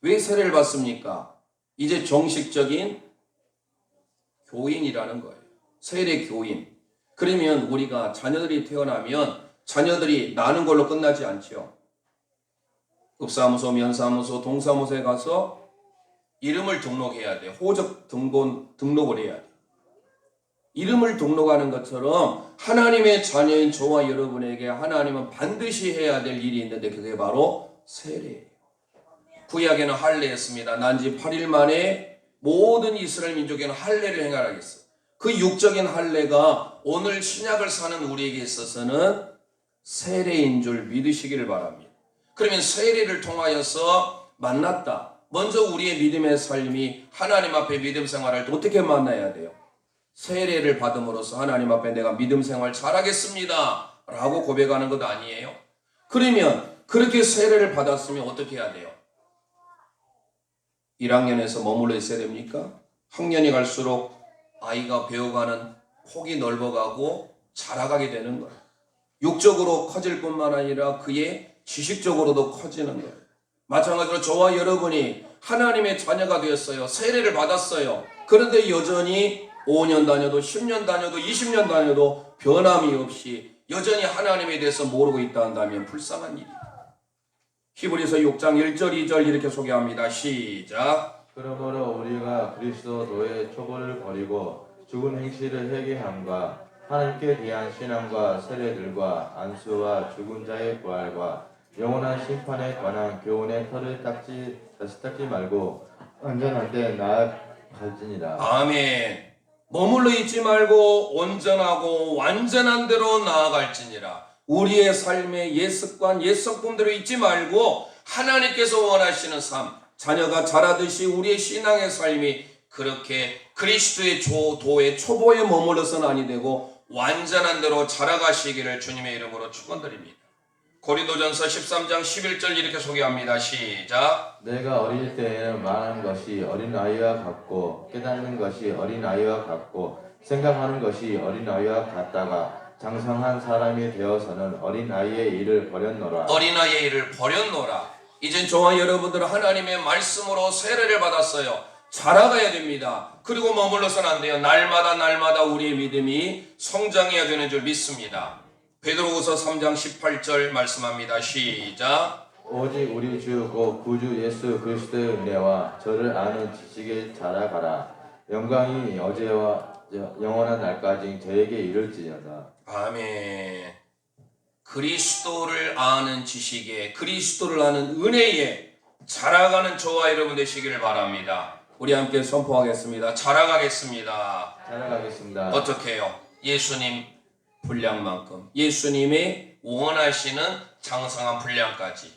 왜 세례를 받습니까? 이제 정식적인 교인이라는 거예요. 세례 교인. 그러면 우리가 자녀들이 태어나면 자녀들이 나는 걸로 끝나지 않죠. 급사무소, 면사무소, 동사무소에 가서 이름을 등록해야 돼요. 호적 등록을 해야 돼요. 이름을 등록하는 것처럼 하나님의 자녀인 저와 여러분에게 하나님은 반드시 해야 될 일이 있는데 그게 바로 세례예요. 구약에는 할례했습니다. 난지 8일 만에 모든 이스라엘 민족에는 할례를 행하라겠어요. 그 육적인 할례가 오늘 신약을 사는 우리에게 있어서는 세례인 줄 믿으시기를 바랍니다. 그러면 세례를 통하여서 만났다. 먼저 우리의 믿음의 삶이 하나님 앞에 믿음 생활을 어떻게 만나야 돼요? 세례를 받음으로써 하나님 앞에 내가 믿음 생활 잘하겠습니다 라고 고백하는 것 아니에요? 그러면 그렇게 세례를 받았으면 어떻게 해야 돼요? 1학년에서 머물러 있어야 됩니까? 학년이 갈수록 아이가 배워가는 폭이 넓어가고 자라가게 되는 거예요. 육적으로 커질 뿐만 아니라 그의 지식적으로도 커지는 거예요. 마찬가지로 저와 여러분이 하나님의 자녀가 되었어요. 세례를 받았어요. 그런데 여전히 5년 다녀도 10년 다녀도 20년 다녀도 변함이 없이 여전히 하나님에 대해서 모르고 있다 한다면 불쌍한 일이에요. 히브리서 6장 1절 2절 이렇게 소개합니다. 시작. 그러므로 우리가 그리스도의 초보를 버리고 죽은 행실을 회개함과 하나님께 대한 신앙과 세례들과 안수와 죽은 자의 부활과 영원한 심판에 관한 교훈의 털을 다시 닦지 말고 온전한 데 나아갈지니라. 아멘. 머물러 있지 말고 온전하고 완전한 대로 나아갈지니라. 우리의 삶의 옛 습관, 옛 성품대로 있지 말고 하나님께서 원하시는 삶, 자녀가 자라듯이 우리의 신앙의 삶이 그렇게 그리스도의 도의 초보에 머물러서는 아니 되고 완전한 대로 자라가시기를 주님의 이름으로 축원드립니다. 고린도전서 13장 11절 이렇게 소개합니다. 시작. 내가 어릴 때에는 말하는 것이 어린아이와 같고 깨닫는 것이 어린아이와 같고 생각하는 것이 어린아이와 같다가 장성한 사람이 되어서는 어린아이의 일을 버렸노라. 어린아이의 일을 버렸노라. 이젠 저와 여러분들은 하나님의 말씀으로 세례를 받았어요. 자라가야 됩니다. 그리고 머물러서는 안 돼요. 날마다 우리의 믿음이 성장해야 되는 줄 믿습니다. 베드로후서 3장 18절 말씀합니다. 시작. 오직 우리 주 곧 구주 예수 그리스도의 은혜와 저를 아는 지식에 자라가라. 영광이 어제와 영원한 날까지 저에게 이를지어다. 아멘. 그리스도를 아는 지식에, 그리스도를 아는 은혜에 자라가는 저와 여러분 되시기를 바랍니다. 우리 함께 선포하겠습니다. 자라가겠습니다. 자라가겠습니다. 어떻게 해요? 예수님 분량만큼, 예수님의 원하시는 장성한 분량까지.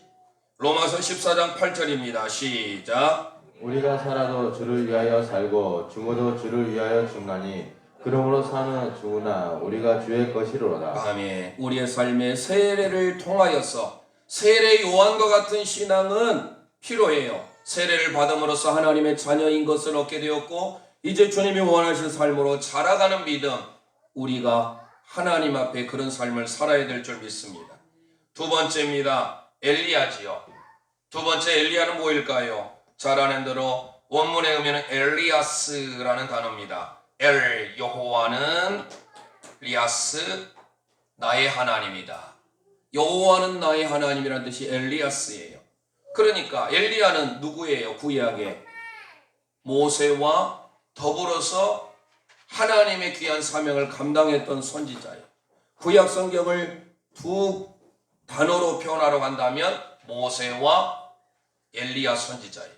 로마서 14장 8절입니다. 시작. 우리가 살아도 주를 위하여 살고 죽어도 주를 위하여 죽나니 그러므로 사는 죽으나 우리가 주의 것이로다. 아멘. 우리의 삶의 세례를 통하여서 세례 요한과 같은 신앙은 필요해요. 세례를 받음으로써 하나님의 자녀인 것을 얻게 되었고 이제 주님이 원하신 삶으로 자라가는 믿음, 우리가 하나님 앞에 그런 삶을 살아야 될 줄 믿습니다. 두 번째입니다. 엘리야지요. 두 번째 엘리야는 뭐일까요? 잘 아는 대로 원문에 보면 엘리아스라는 단어입니다. 엘 여호와는 리아스 나의 하나님이다. 여호와는 나의 하나님이라는 뜻이 엘리아스예요. 그러니까 엘리야는 누구예요? 구약에 모세와 더불어서 하나님의 귀한 사명을 감당했던 선지자예요. 구약 성경을 두 단어로 표현하러 간다면 모세와 엘리야 선지자예요.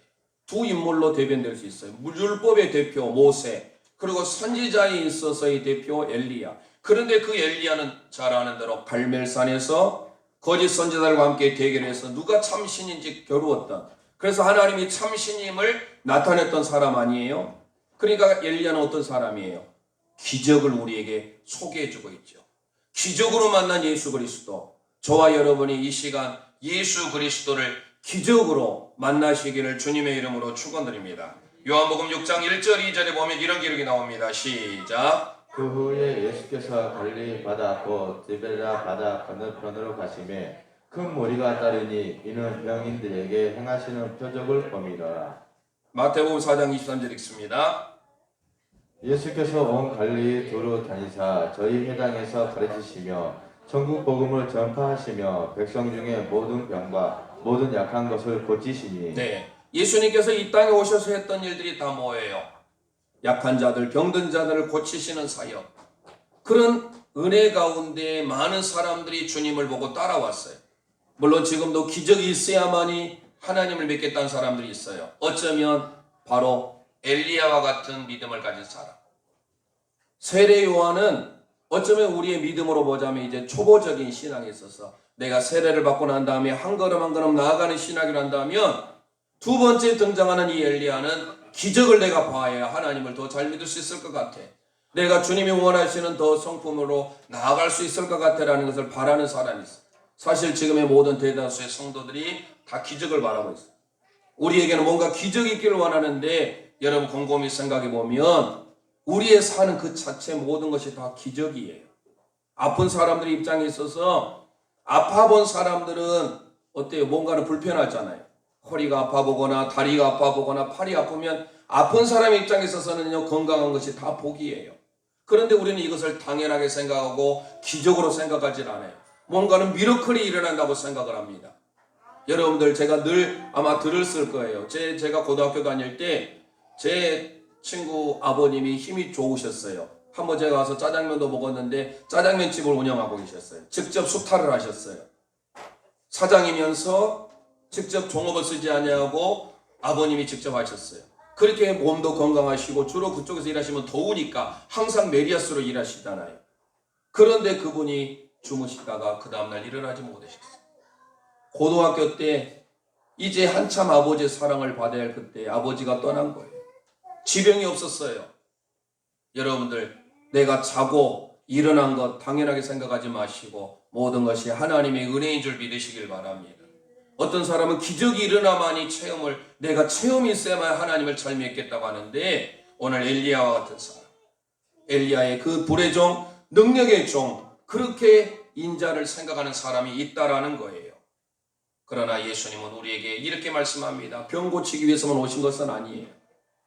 두 인물로 대변될 수 있어요. 율법의 대표 모세, 그리고 선지자에 있어서의 대표 엘리야. 그런데 그 엘리야는 잘 아는 대로 갈멜산에서 거짓 선지자들과 함께 대결해서 누가 참신인지 겨루었던, 그래서 하나님이 참신임을 나타냈던 사람 아니에요? 그러니까 엘리야는 어떤 사람이에요? 기적을 우리에게 소개해주고 있죠. 기적으로 만난 예수 그리스도, 저와 여러분이 이 시간 예수 그리스도를 기적으로 만나시기를 주님의 이름으로 축원드립니다. 요한복음 6장 1절 2절에 보면 이런 기록이 나옵니다. 시작. 그 후에 예수께서 갈릴리 바다 곧 디베라 바다 건너편으로 가시매 큰 무리가 따르니 이는 병인들에게 행하시는 표적을 범이더라. 마태복음 4장 23절 읽습니다. 예수께서 온 갈릴리 두루 다니사 저희 회당에서 가르치시며 천국 복음을 전파하시며 백성 중에 모든 병과 모든 약한 것을 고치시니. 네, 예수님께서 이 땅에 오셔서 했던 일들이 다 뭐예요? 약한 자들, 병든 자들을 고치시는 사역. 그런 은혜 가운데 많은 사람들이 주님을 보고 따라왔어요. 물론 지금도 기적이 있어야만이 하나님을 믿겠다는 사람들이 있어요. 어쩌면 바로 엘리야와 같은 믿음을 가진 사람. 세례 요한은 어쩌면 우리의 믿음으로 보자면 이제 초보적인 신앙에 있어서 내가 세례를 받고 난 다음에 한 걸음 한 걸음 나아가는 신학이라 한다면, 두 번째 등장하는 이 엘리야는 기적을 내가 봐야 하나님을 더 잘 믿을 수 있을 것 같아. 내가 주님이 원하시는 더 성품으로 나아갈 수 있을 것 같아라는 것을 바라는 사람이 있어. 사실 지금의 모든 대다수의 성도들이 다 기적을 바라고 있어. 우리에게는 뭔가 기적이 있기를 원하는데, 여러분 곰곰이 생각해 보면 우리의 사는 그 자체 모든 것이 다 기적이에요. 아픈 사람들 입장에 있어서 아파 본 사람들은 어때요? 뭔가는 불편하잖아요. 허리가 아파 보거나 다리가 아파 보거나 팔이 아프면 아픈 사람 입장에 있어서는요, 건강한 것이 다 복이에요. 그런데 우리는 이것을 당연하게 생각하고 기적으로 생각하지 않아요. 뭔가는 미러클이 일어난다고 생각을 합니다. 여러분들 제가 늘 아마 들었을 거예요. 제가 고등학교 다닐 때 제 친구 아버님이 힘이 좋으셨어요. 한번 제가 가서 짜장면도 먹었는데 짜장면집을 운영하고 계셨어요. 직접 수탈을 하셨어요. 사장이면서 직접 종업을 쓰지 아니하고 아버님이 직접 하셨어요. 그렇게 몸도 건강하시고 주로 그쪽에서 일하시면 더우니까 항상 메리아스로 일하시잖아요. 그런데 그분이 주무시다가 그 다음날 일어나지 못하셨어요. 고등학교 때 이제 한참 아버지의 사랑을 받아야 할 그때 아버지가 떠난 거예요. 지병이 없었어요. 여러분들, 내가 자고 일어난 것 당연하게 생각하지 마시고 모든 것이 하나님의 은혜인 줄 믿으시길 바랍니다. 어떤 사람은 기적이 일어나만이 내가 체험이 있어야만 하나님을 잘 믿겠다고 하는데, 오늘 엘리야와 같은 사람, 엘리야의 그 불의 종, 능력의 종, 그렇게 인자를 생각하는 사람이 있다라는 거예요. 그러나 예수님은 우리에게 이렇게 말씀합니다. 병 고치기 위해서만 오신 것은 아니에요.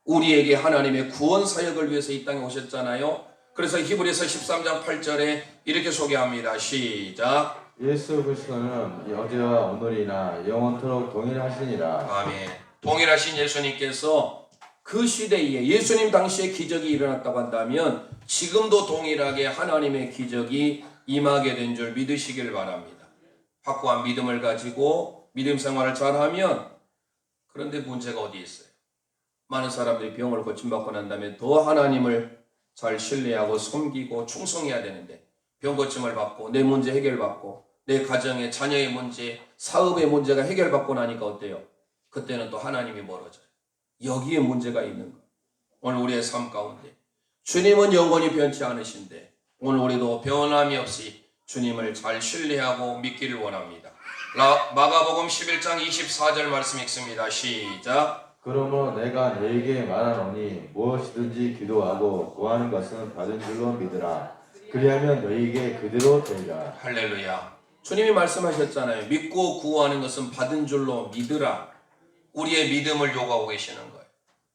우리에게 하나님의 구원 사역을 위해서 이 땅에 오셨잖아요. 그래서 히브리서 13장 8절에 이렇게 소개합니다. 시작. 예수 그리스도는 어제와 오늘이나 영원토록 동일하시니라. 아멘. 동일하신 예수님께서 그 시대에 예수님 당시에 기적이 일어났다고 한다면 지금도 동일하게 하나님의 기적이 임하게 된 줄 믿으시길 바랍니다. 확고한 믿음을 가지고 믿음 생활을 잘하면, 그런데 문제가 어디에 있어요? 많은 사람들이 병을 고침받고 난 다음에 더 하나님을 잘 신뢰하고 섬기고 충성해야 되는데, 병 고침을 받고 내 문제 해결받고 내 가정의 자녀의 문제, 사업의 문제가 해결받고 나니까 어때요? 그때는 또 하나님이 멀어져요. 여기에 문제가 있는 거예요. 오늘 우리의 삶 가운데 주님은 영원히 변치 않으신데 오늘 우리도 변함이 없이 주님을 잘 신뢰하고 믿기를 원합니다. 마가복음 11장 24절 말씀 읽습니다. 시작. 그러므로 내가 너에게 말하노니 무엇이든지 기도하고 구하는 것은 받은 줄로 믿으라. 그리하면 너에게 그대로 되리라. 할렐루야. 주님이 말씀하셨잖아요. 믿고 구하는 것은 받은 줄로 믿으라. 우리의 믿음을 요구하고 계시는 거예요.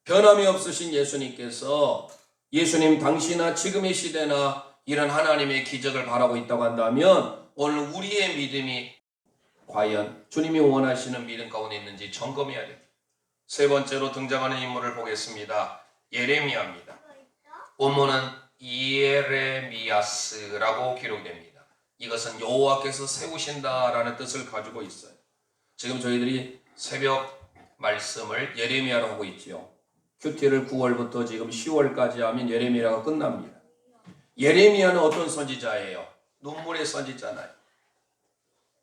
변함이 없으신 예수님께서 예수님 당시나 지금의 시대나 이런 하나님의 기적을 바라고 있다고 한다면 오늘 우리의 믿음이 과연 주님이 원하시는 믿음 가운데 있는지 점검해야 됩니다. 세 번째로 등장하는 인물을 보겠습니다. 예레미야입니다. 본문은 이에레미야스라고 기록됩니다. 이것은 여호와께서 세우신다라는 뜻을 가지고 있어요. 지금 저희들이 새벽 말씀을 예레미야로 하고 있지요. 큐티를 9월부터 지금 10월까지 하면 예레미야가 끝납니다. 예레미야는 어떤 선지자예요? 눈물의 선지자나요?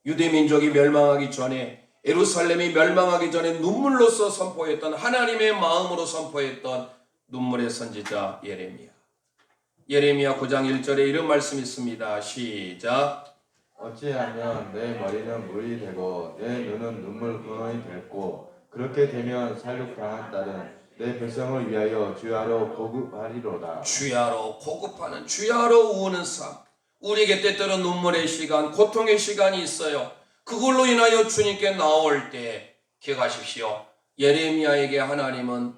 유대 민족이 멸망하기 전에, 예루살렘이 멸망하기 전에 눈물로써 선포했던, 하나님의 마음으로 선포했던 눈물의 선지자 예레미야. 예레미야 9장 1절에 이런 말씀이 있습니다. 시작. 어찌하면 내 머리는 물이 되고 내 눈은 눈물 근원이 됐고 그렇게 되면 살육당한 딸은 내 백성을 위하여 주야로 보급하리로다. 주야로 고급하는, 주야로 우는 삶. 우리에게 때때로 눈물의 시간, 고통의 시간이 있어요. 그걸로 인하여 주님께 나올 때 기억하십시오. 예레미야에게 하나님은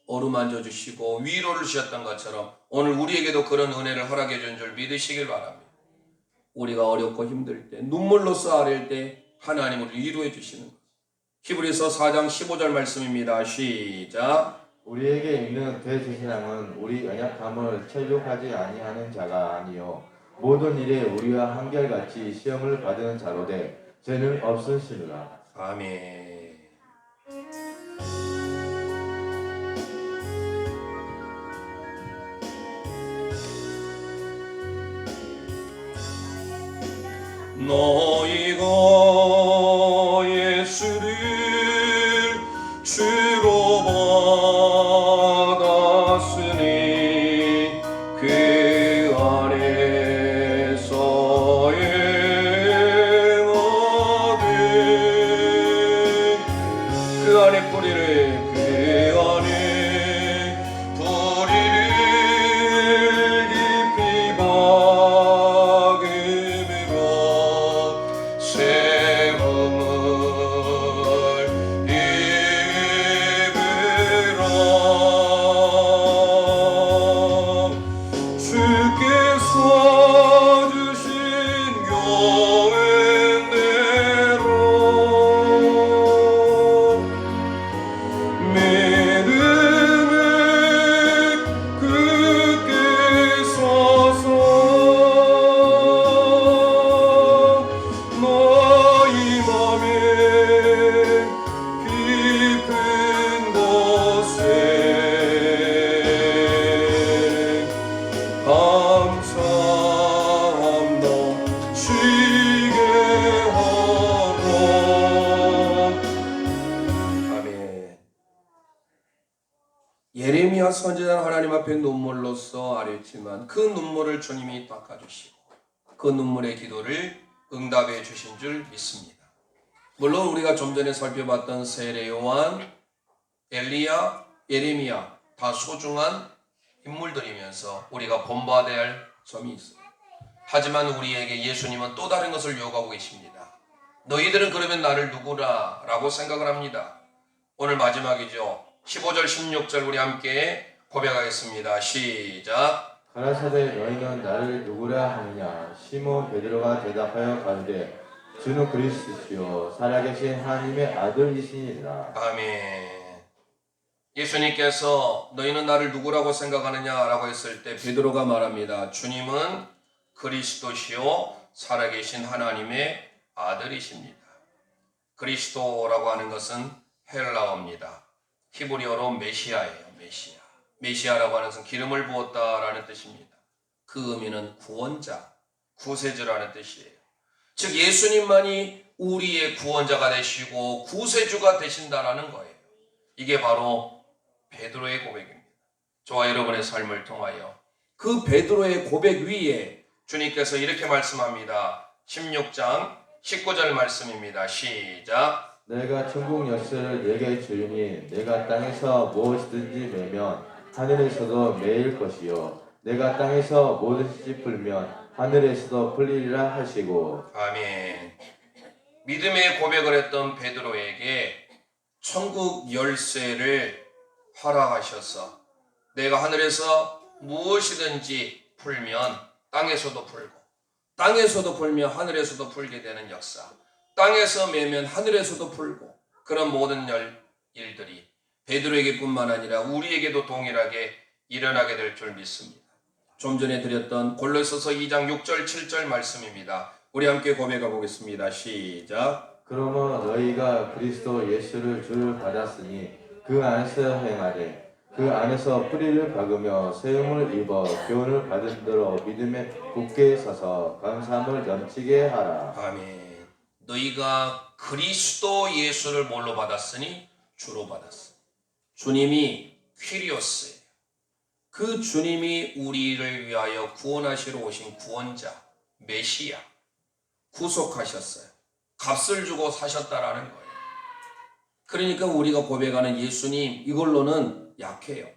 어루만져 주시고 위로를 주셨던 것처럼 오늘 우리에게도 그런 은혜를 허락해 준 줄 믿으시길 바랍니다. 우리가 어렵고 힘들 때, 눈물로써 아릴 때 하나님을 위로해 주시는 것. 히브리서 4장 15절 말씀입니다. 시작. 우리에게 있는 대제사장은 우리 연약함을 체육하지 아니하는 자가 아니요 모든 일에 우리와 한결같이 시험을 받은 자로되 죄는 없으시느라. 아멘. 너희가 예수를 주로 받았으니 그 안에서 행하되 그 안에 뿌리를 깊이 박음으로 세움을 입으라. 주께서 주신 교훈대로 믿음을 굳게 서서 너희 맘의 깊은 곳에 감사함 넘치게 하라. 아멘. 예레미야 선지자는 하나님 앞에 눈물로써 아뢰지만 그 눈물을 주님이 닦아주시고 그 눈물의 기도를 응답해 주신 줄 믿습니다. 물론 우리가 좀 전에 살펴봤던 세례 요한, 엘리야, 예레미야 다 소중한 인물들이면서 우리가 본받아야 할 점이 있어요. 하지만 우리에게 예수님은 또 다른 것을 요구하고 계십니다. 너희들은 그러면 나를 누구라? 라고 생각을 합니다. 오늘 마지막이죠. 15절 16절 우리 함께 고백하겠습니다. 시작. 가라사대 너희는 나를 누구라 하느냐. 시몬 베드로가 대답하여 가로되 주는 그리스도시요 살아계신 하나님의 아들이시니라. 아멘. 예수님께서 너희는 나를 누구라고 생각하느냐라고 했을 때 베드로가 말합니다. 주님은 그리스도시요 살아계신 하나님의 아들이십니다. 그리스도라고 하는 것은 헬라어입니다. 히브리어로 메시아예요. 메시아. 메시아라고 하는 것은 기름을 부었다라는 뜻입니다. 그 의미는 구원자, 구세주라는 뜻이에요. 즉 예수님만이 우리의 구원자가 되시고 구세주가 되신다라는 거예요. 이게 바로 베드로의 고백입니다. 저와 여러분의 삶을 통하여 그 베드로의 고백 위에 주님께서 이렇게 말씀합니다. 16장 19절 말씀입니다. 시작. 내가 천국 열쇠를 내게 주리니 내가 땅에서 무엇이든지 매면 하늘에서도 매일 것이요 내가 땅에서 무엇이든지 풀면 하늘에서도 풀리리라 하시고. 아멘. 믿음의 고백을 했던 베드로에게 천국 열쇠를 허락하셔서 내가 하늘에서 무엇이든지 풀면 땅에서도 풀고 땅에서도 풀면 하늘에서도 풀게 되는 역사, 땅에서 매면 하늘에서도 풀고, 그런 모든 일들이 베드로에게뿐만 아니라 우리에게도 동일하게 일어나게 될 줄 믿습니다. 좀 전에 드렸던 골로새서 2장 6절 7절 말씀입니다. 우리 함께 고백해 보겠습니다. 시작. 그러므로 너희가 그리스도 예수를 주를 받았으니 그 안에서 행하되 그 안에서 뿌리를 박으며 세움을 입어 교훈을 받은 대로 믿음에 굳게 서서 감사함을 넘치게 하라. 아멘. 너희가 그리스도 예수를 뭘로 받았으니? 주로 받았어. 주님이 퀴리오스예요. 그 주님이 우리를 위하여 구원하시러 오신 구원자, 메시아, 구속하셨어요. 값을 주고 사셨다라는 거예요. 그러니까 우리가 고백하는 예수님, 이걸로는 약해요.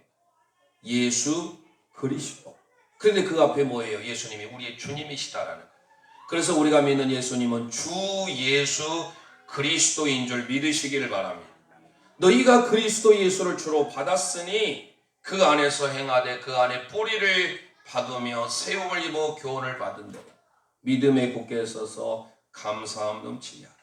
예수 그리스도. 그런데 그 앞에 뭐예요? 예수님이 우리의 주님이시다라는 거예요. 그래서 우리가 믿는 예수님은 주 예수 그리스도인 줄 믿으시기를 바랍니다. 너희가 그리스도 예수를 주로 받았으니 그 안에서 행하되 그 안에 뿌리를 박으며 세움을 입어 교훈을 받은 대로 믿음에 굳게 서서 감사함 넘치게 하라.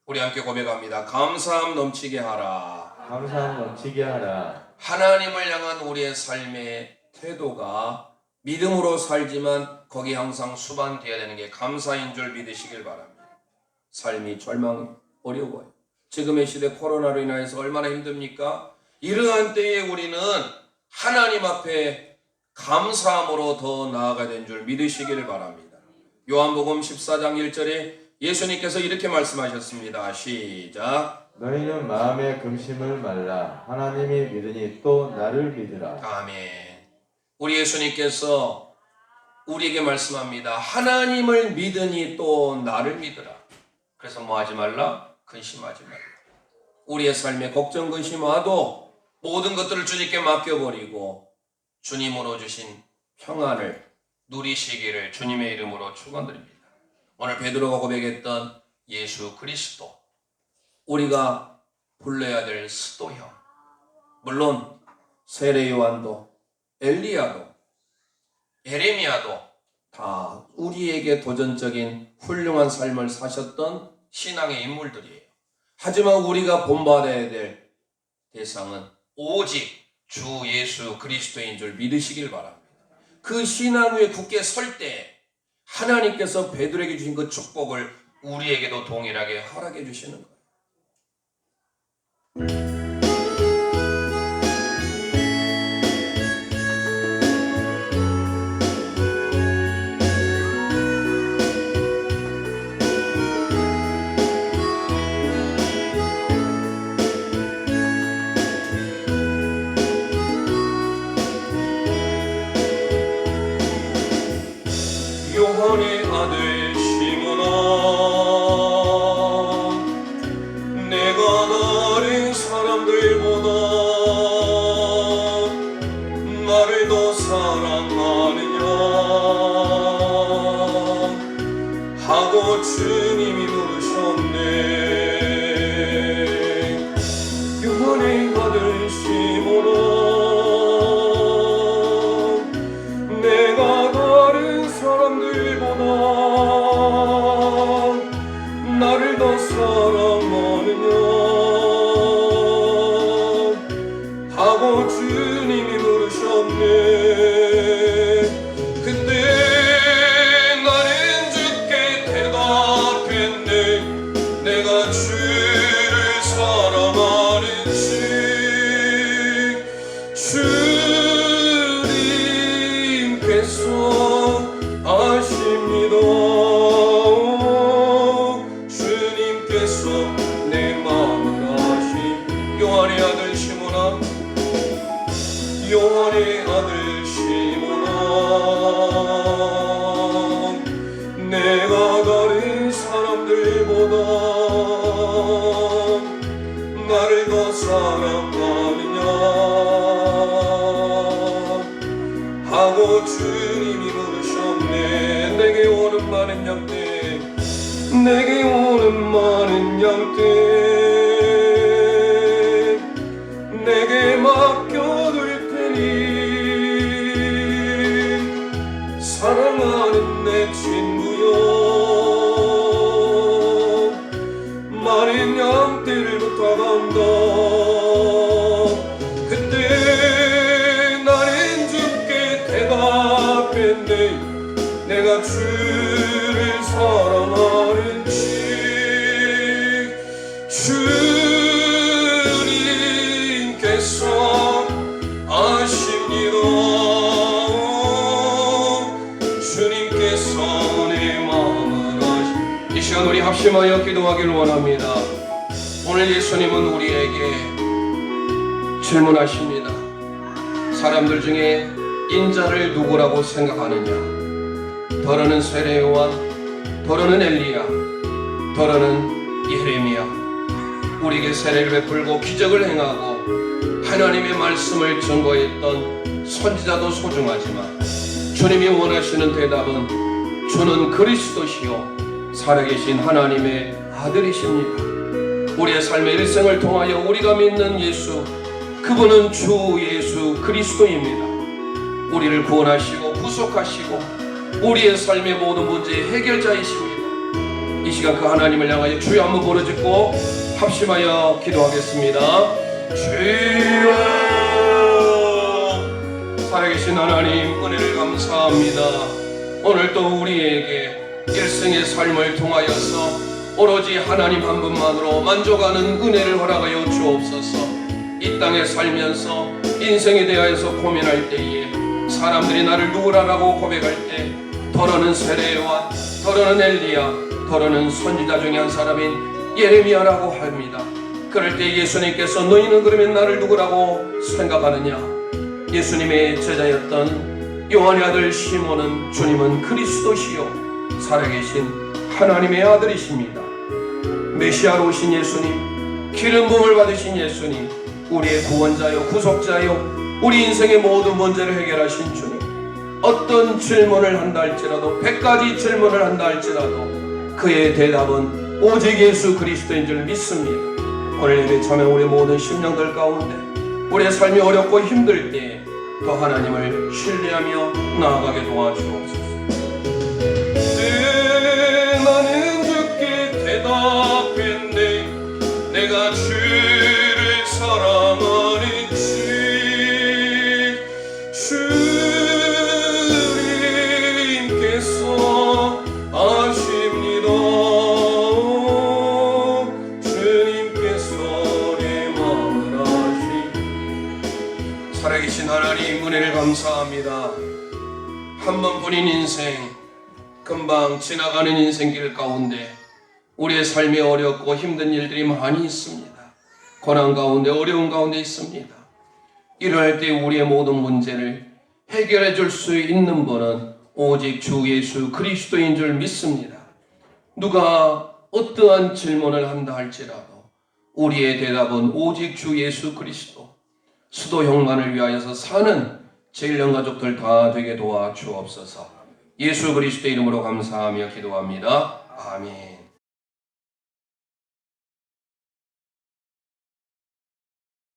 우리 함께 고백합니다. 감사함 넘치게 하라. 감사함 넘치게 하라. 하나님을 향한 우리의 삶의 태도가 믿음으로 살지만 거기 항상 수반되어야 되는 게 감사인 줄 믿으시길 바랍니다. 삶이 절망 어려워요. 지금의 시대 코로나로 인해서 얼마나 힘듭니까? 이러한 때에 우리는 하나님 앞에 감사함으로 더 나아가야 되는 줄 믿으시기를 바랍니다. 요한복음 14장 1절에 예수님께서 이렇게 말씀하셨습니다. 시작. 너희는 마음에 금심을 말라. 하나님이 믿으니 또 나를 믿으라. 아멘. 우리 예수님께서 우리에게 말씀합니다. 하나님을 믿으니 또 나를 믿으라. 그래서 뭐 하지 말라? 근심하지 말라. 우리의 삶에 걱정 근심 와도 모든 것들을 주님께 맡겨버리고 주님으로 주신 평안을 누리시기를 주님의 이름으로 축원드립니다. 오늘 베드로가 고백했던 예수 그리스도, 우리가 불러야 될 스도형, 물론 세례 요한도 엘리야도 에레미야도 다 우리에게 도전적인 훌륭한 삶을 사셨던 신앙의 인물들이에요. 하지만 우리가 본받아야 될 대상은 오직 주 예수 그리스도인 줄 믿으시길 바랍니다. 그 신앙 위에 굳게 설 때 하나님께서 베드로에게 주신 그 축복을 우리에게도 동일하게 허락해 주시는 거예요. 요한의 아들 시몬아, 내가 다른 사람들보다 나를 더 사랑하느냐 하고 주님이 물으셨네. 요한의 아들 시몬아, 내가 다른 사람들보다 나를 더 사랑하느냐 하고 주님이 물으셨네. 근데 나는 주께 대답했네. 내가 주를 사랑하는지 주님께서 아십니다. 주님께서 내 마음을 양떼 내게 맡겨둘 테니 사랑하는 내 친구여 많은 양떼를 부탁한다. 그때 나는 주께 대답했네 내가 주를 사랑하는지. 주님께서 아십니다. 주님께서 내 마음을 아십니다. 이 시간 우리 합심하여 기도하기를 원합니다. 오늘 예수님은 우리에게 질문하십니다. 사람들 중에 인자를 누구라고 생각하느냐? 더러는 세례요한, 더러는 엘리야, 더러는 예레미야. 우리에게 세례를 베풀고 기적을 행하고 하나님의 말씀을 증거했던 선지자도 소중하지만 주님이 원하시는 대답은 주는 그리스도시요 살아계신 하나님의 아들이십니다. 우리의 삶의 일생을 통하여 우리가 믿는 예수, 그분은 주 예수 그리스도입니다. 우리를 구원하시고 구속하시고 우리의 삶의 모든 문제의 해결자이십니다. 이 시간 그 하나님을 향하여 주여 한번 부르짖고 합심하여 기도하겠습니다. 주여, 살아계신 하나님 은혜를 감사합니다. 오늘도 우리에게 일생의 삶을 통하여서 오로지 하나님 한 분만으로 만족하는 은혜를 허락하여 주옵소서. 이 땅에 살면서 인생에 대하여서 고민할 때에 사람들이 나를 누구라고 고백할 때 더러는 세례요한, 더러는 엘리야, 더러는 선지자 중에 한 사람인 예레미야라고 합니다. 그럴 때 예수님께서 너희는 그러면 나를 누구라고 생각하느냐? 예수님의 제자였던 요한의 아들 시몬은 주님은 그리스도시요 살아계신 하나님의 아들이십니다. 메시아로 오신 예수님, 기름 부음을 받으신 예수님, 우리의 구원자요 구속자요 우리 인생의 모든 문제를 해결하신 주님, 어떤 질문을 한다 할지라도 100가지 질문을 한다 할지라도 그의 대답은 오직 예수 그리스도인 줄 믿습니다. 오늘 예배 참여 우리 모든 심령들 가운데 우리의 삶이 어렵고 힘들 때에 더 하나님을 신뢰하며 나아가게 도와주옵소서. 나는 주께 대답했네 내가 주를 사랑하는지. 주님께서 아십니다. 주님께서 내 마음을 아십니다. 살아계신 하나님 은혜를 감사합니다. 한 번뿐인 인생, 금방 지나가는 인생길 가운데 우리의 삶이 어렵고 힘든 일들이 많이 있습니다. 고난 가운데 어려운 가운데 있습니다. 이러할 때 우리의 모든 문제를 해결해 줄 수 있는 분은 오직 주 예수 그리스도인 줄 믿습니다. 누가 어떠한 질문을 한다 할지라도 우리의 대답은 오직 주 예수 그리스도, 수도 형만을 위하여서 사는 제일령 가족들 다 되게 도와주옵소서. 예수 그리스도의 이름으로 감사하며 기도합니다. 아멘.